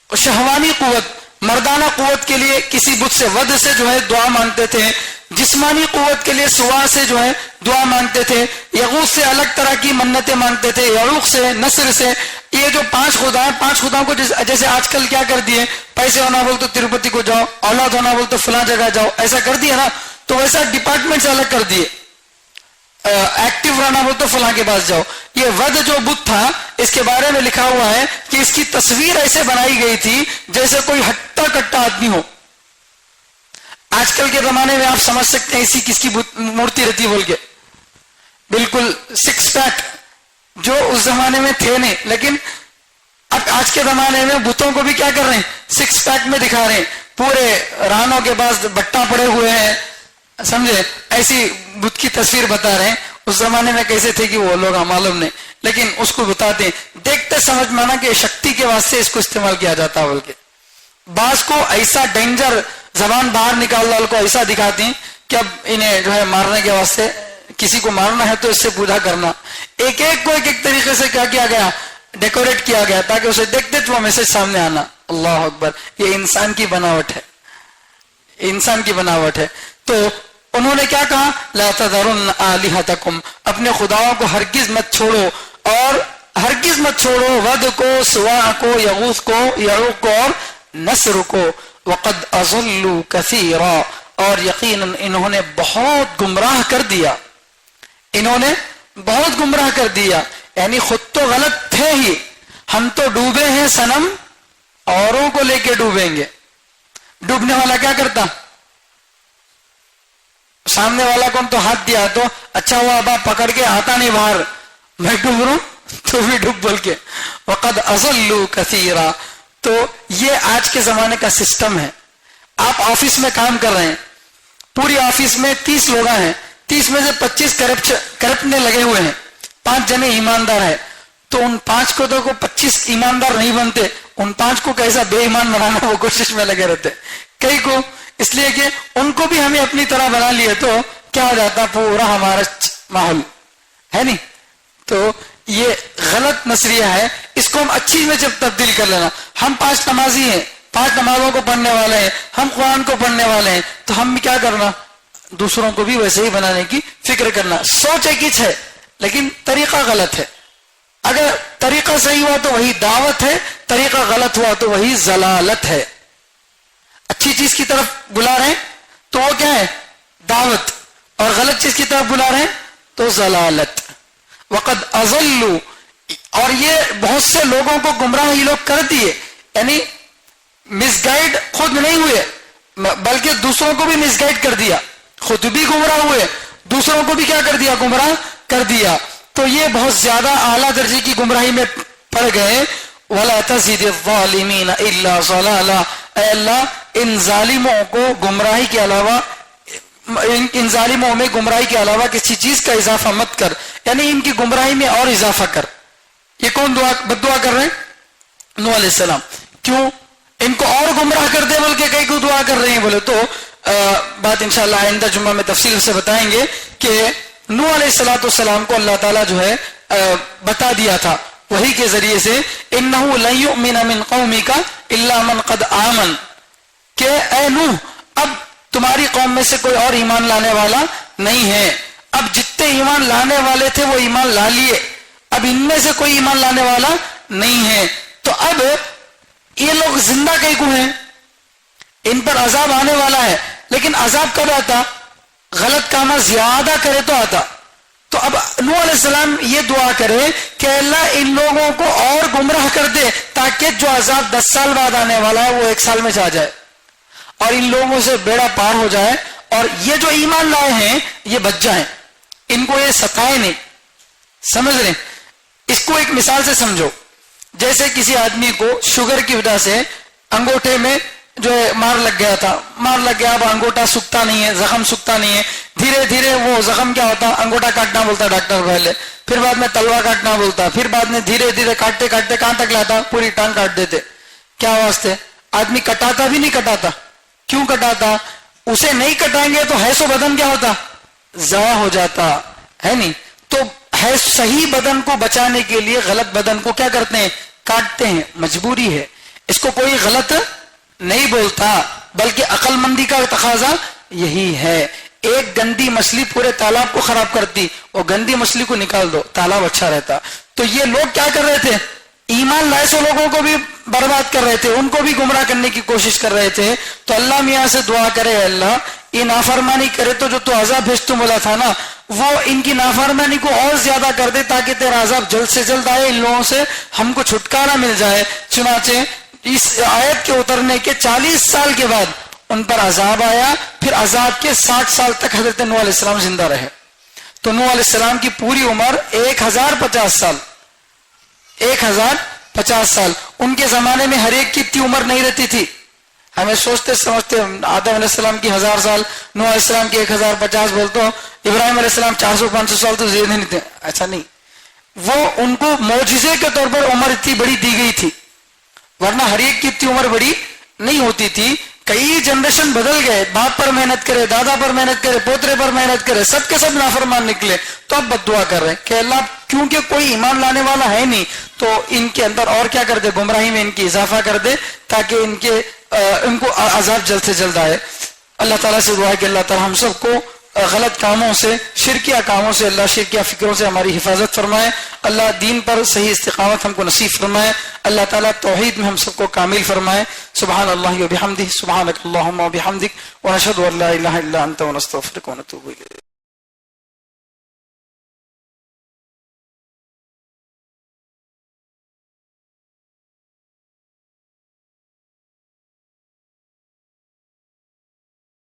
شہوانی قوت, مردانہ قوت کے لیے کسی بت سے, ود سے جو ہے دعا مانگتے تھے. جسمانی قوت کے لیے سوا سے جو ہے دعا مانگتے تھے، یغوث سے الگ طرح کی منتیں مانگتے تھے، یعوق سے، نصر سے. یہ جو 5 خدا ہیں، 5 خداؤں کو جیسے آج کل کیا کر دیے، پیسے ہونا بول تو تروپتی کو جاؤ، اولاد ہونا بول تو فلاں جگہ جاؤ، ایسا کر دیا نا. تو ویسا ڈپارٹمنٹ سے الگ کر دیے، ایکٹیو رہنا بول تو فلاں کے پاس جاؤ. یہ ود جو بت تھا، اس کے بارے میں لکھا ہوا ہے کہ اس کی تصویر ایسے بنائی گئی تھی جیسے کوئی ہٹا کٹا آدمی ہو. آج کل کے زمانے میں آپ سمجھ سکتے ہیں اسی کس کی مورتی رہتی بول کے، بالکل 6 پیک جو اس زمانے میں تھے نہیں. لیکن اب آج کے زمانے میں بتوں کو بھی کیا کر رہے ہیں، 6 پیک میں دکھا رہے ہیں. پورے رانوں کے پاس بٹا پڑے ہوئے ہیں، سمجھے، ایسی بت کی تصویر بتا رہے ہیں. اس زمانے میں کیسے تھے کہ وہ لوگ معلوم نہیں، لیکن اس کو بتاتے ہیں. دیکھتے سمجھ میں آنا کہ شکتی کے واسطے اس کو استعمال کیا جاتا بول کے. بعض کو ایسا ڈینجر، زبان باہر نکال ڈال کو ایسا دکھاتی ہیں کہ اب انہیں جو ہے مارنے کے واسطے، کسی کو مارنا ہے تو اس سے پوجا کرنا. ایک ایک کو ایک ایک طریقے سے کیا کیا گیا، ڈیکوریٹ کیا گیا تاکہ اسے دیکھتے تو وہ میسج سامنے آنا. اللہ اکبر. یہ انسان کی بناوٹ ہے، انسان کی بناوٹ ہے. تو انہوں نے کیا کہا، لا تذرن آلہتکم، اپنے خداؤں کو ہرگز مت چھوڑو، اور ہرگز مت چھوڑو ود کو، سواع کو، یغوث کو، یعوق کو اور نصر کو. وقد اضلوا کثیرا، اور یقیناً انہوں نے بہت گمراہ کر دیا، انہوں نے بہت گمراہ کر دیا. یعنی خود تو غلط تھے ہی، ہم تو ڈوبے ہیں صنم، اوروں کو لے کے ڈوبیں گے. ڈوبنے والا کیا کرتا، سامنے والا کو تو ہاتھ دیا تو اچھا ہوا، اب آپ پکڑ کے آتا نہیں باہر، میں ڈوب رہا ہوں تو بھی ڈوب بول کے. وقد اضلوا کثیرا. تو یہ آج کے زمانے کا سسٹم ہے. آپ آفس میں کام کر رہے ہیں، پوری آفس میں 30 لوگ ہیں، 30 میں سے 25 کرپٹنے لگے ہوئے ہیں، 5 جنے ایماندار ہیں. تو ان 5 کو تو 25 ایماندار نہیں بنتے، ان 5 کو کیسا بے ایمان بنانا وہ کوشش میں لگے رہتے. کئی کو اس لیے کہ ان کو بھی ہمیں اپنی طرح بنا لیے تو کیا ہو جاتا پورا ہمارا ماحول ہے نہیں. تو یہ غلط نظریہ ہے، اس کو ہم اچھی میں جب تبدیل کر لینا. ہم 5 نمازی ہیں، 5 نمازوں کو پڑھنے والے ہیں، ہم قرآن کو پڑھنے والے ہیں، تو ہم کیا کرنا، دوسروں کو بھی ویسے ہی بنانے کی فکر کرنا. سوچ ایک ہی ہے لیکن طریقہ غلط ہے. اگر طریقہ صحیح ہوا تو وہی دعوت ہے، طریقہ غلط ہوا تو وہی ضلالت ہے. اچھی چیز کی طرف بلا رہے ہیں تو وہ کیا ہے، دعوت، اور غلط چیز کی طرف بلا رہے ہیں تو ضلالت. وقد اضلوا، اور یہ بہت سے لوگوں کو گمراہ یہ لوگ کر دیے. یعنی مس گائیڈ خود نہیں ہوئے بلکہ دوسروں کو بھی مس گائیڈ کر دیا، خود بھی گمراہ ہوئے، دوسروں کو بھی کیا کر دیا، گمراہ کر دیا. تو یہ بہت زیادہ اعلیٰ درجے کی گمراہی میں پڑ گئے. وَلَا تَزِدِ الظَّالِمِينَ إِلَّا ضَلَالًا. اے اللہ ان ظالموں کو گمراہی کے علاوہ، ان ظالموں میں گمراہی کے علاوہ کسی چیز کا اضافہ مت کر، یعنی ان کی گمراہی میں اور اضافہ کر. یہ کون بد دعا کر رہے ہیں، نوح علیہ السلام. کیوں ان کو اور گمراہ کر دے بول کے کئی کو دعا کر رہے ہیں بولے تو بات انشاءاللہ آئندہ جمعہ میں تفصیل سے بتائیں گے کہ نوح علیہ السلام کو اللہ تعالیٰ جو ہے بتا دیا تھا وحی کے ذریعے سے، انہ لن یؤمن من قومک الا من قد آمن، کہ اے نوح اب تمہاری قوم میں سے کوئی اور ایمان لانے والا نہیں ہے. اب جتنے ایمان لانے والے تھے وہ ایمان لا لیے، اب ان میں سے کوئی ایمان لانے والا نہیں ہے. تو اب یہ لوگ زندہ کئی کو ہیں، ان پر عذاب آنے والا ہے، لیکن عذاب کب آتا، غلط کام زیادہ کرے تو آتا. تو اب نوح علیہ السلام یہ دعا کرے کہ اللہ ان لوگوں کو اور گمراہ کر دے تاکہ جو عذاب 10 سال بعد آنے والا ہے وہ 1 سال میں سے آ جائے اور ان لوگوں سے بیڑا پار ہو جائے، اور یہ جو ایمان لائے ہیں یہ بچ جائیں، ان کو یہ ستائے نہیں. سمجھ رہے؟ اس کو ایک مثال سے سمجھو. جیسے کسی آدمی کو شوگر کی وجہ سے انگوٹھے میں جو ہے مار لگ گیا تھا، مار لگ گیا، اب انگوٹھا سکتا نہیں ہے، زخم سکتا نہیں ہے. دھیرے دھیرے وہ زخم کیا ہوتا، انگوٹھا کاٹنا بولتا ڈاکٹر پہلے، پھر بعد میں تلوا کاٹنا بولتا، پھر بعد میں دھیرے دھیرے کاٹتے کاٹتے کہاں تک لاتا، پوری ٹانگ کاٹ دیتے. کیا واسطے؟ آدمی کٹاتا بھی نہیں کٹاتا. کیوں کٹاتا؟ اسے نہیں کٹائیں گے تو حیث و بدن کیا ہوتا، ضائع ہو جاتا ہے نہیں. تو صحیح بدن کو بچانے کے لیے غلط بدن کو کیا کرتے ہیں، کاٹتے ہیں. مجبوری ہے، اس کو کوئی غلط نہیں بولتا، بلکہ عقل مندی کا تقاضا یہی ہے. ایک گندی مچھلی پورے تالاب کو خراب کرتی، وہ گندی مچھلی کو نکال دو، تالاب اچھا رہتا. تو یہ لوگ کیا کر رہے تھے؟ ایمان لائے سو لوگوں کو بھی برباد کر رہے تھے، ان کو بھی گمراہ کرنے کی کوشش کر رہے تھے. تو اللہ میاں سے دعا کرے، اللہ یہ نافرمانی کرے تو جو تو عذاب بھیجتو بولا تھا نا، وہ ان کی نافرمانی کو اور زیادہ کر دے تاکہ تیرا عذاب جلد سے جلد آئے، ان لوگوں سے ہم کو چھٹکارا مل جائے. چنانچہ اس آیت کے اترنے کے 40 سال کے بعد ان پر عذاب آیا. پھر عذاب کے 60 سال تک حضرت نوح علیہ السلام زندہ رہے. تو نوح علیہ السلام کی پوری عمر 1050 سال. 1050 سال. ان کے زمانے میں ہر ایک کی اتنی عمر نہیں رہتی تھی. ہمیں سوچتے سمجھتے آدم علیہ السلام کی 1000 سال، نوح علیہ السلام کی 1050 بولتے ہو، ابراہیم علیہ السلام 400-500 سال تو زیادہ نہیں تھے. ایسا نہیں، وہ ان کو معجزے کے طور پر عمر اتنی بڑی دی گئی تھی، ورنہ ہر ایک کی اتنی عمر بڑی نہیں ہوتی تھی. کئی جنریشن بدل گئے، باپ پر محنت کرے، دادا پر محنت کرے، پوترے پر محنت کرے، سب کے سب نافرمان نکلے. تو اب بد دعا کر رہے ہیں کہ اللہ کیونکہ کوئی ایمان لانے والا ہے نہیں تو ان کے اندر اور کیا کر دے، گمراہی میں ان کی اضافہ کر دے تاکہ ان کو عذاب جلد سے جلد آئے. اللہ تعالیٰ سے دعا ہے کہ اللہ تعالیٰ ہم سب کو غلط کاموں سے، شرکیہ کاموں سے، اللہ شرکیہ فکروں سے ہماری حفاظت فرمائے. اللہ دین پر صحیح استقامت ہم کو نصیب فرمائے. اللہ تعالیٰ توحید میں ہم سب کو کامل فرمائے. سبحان اللہ و بحمدہ، سبحانک اللہم و بحمدک، ونشہد ان لا الہ الا انت ونستغفرک ونتوب الیک.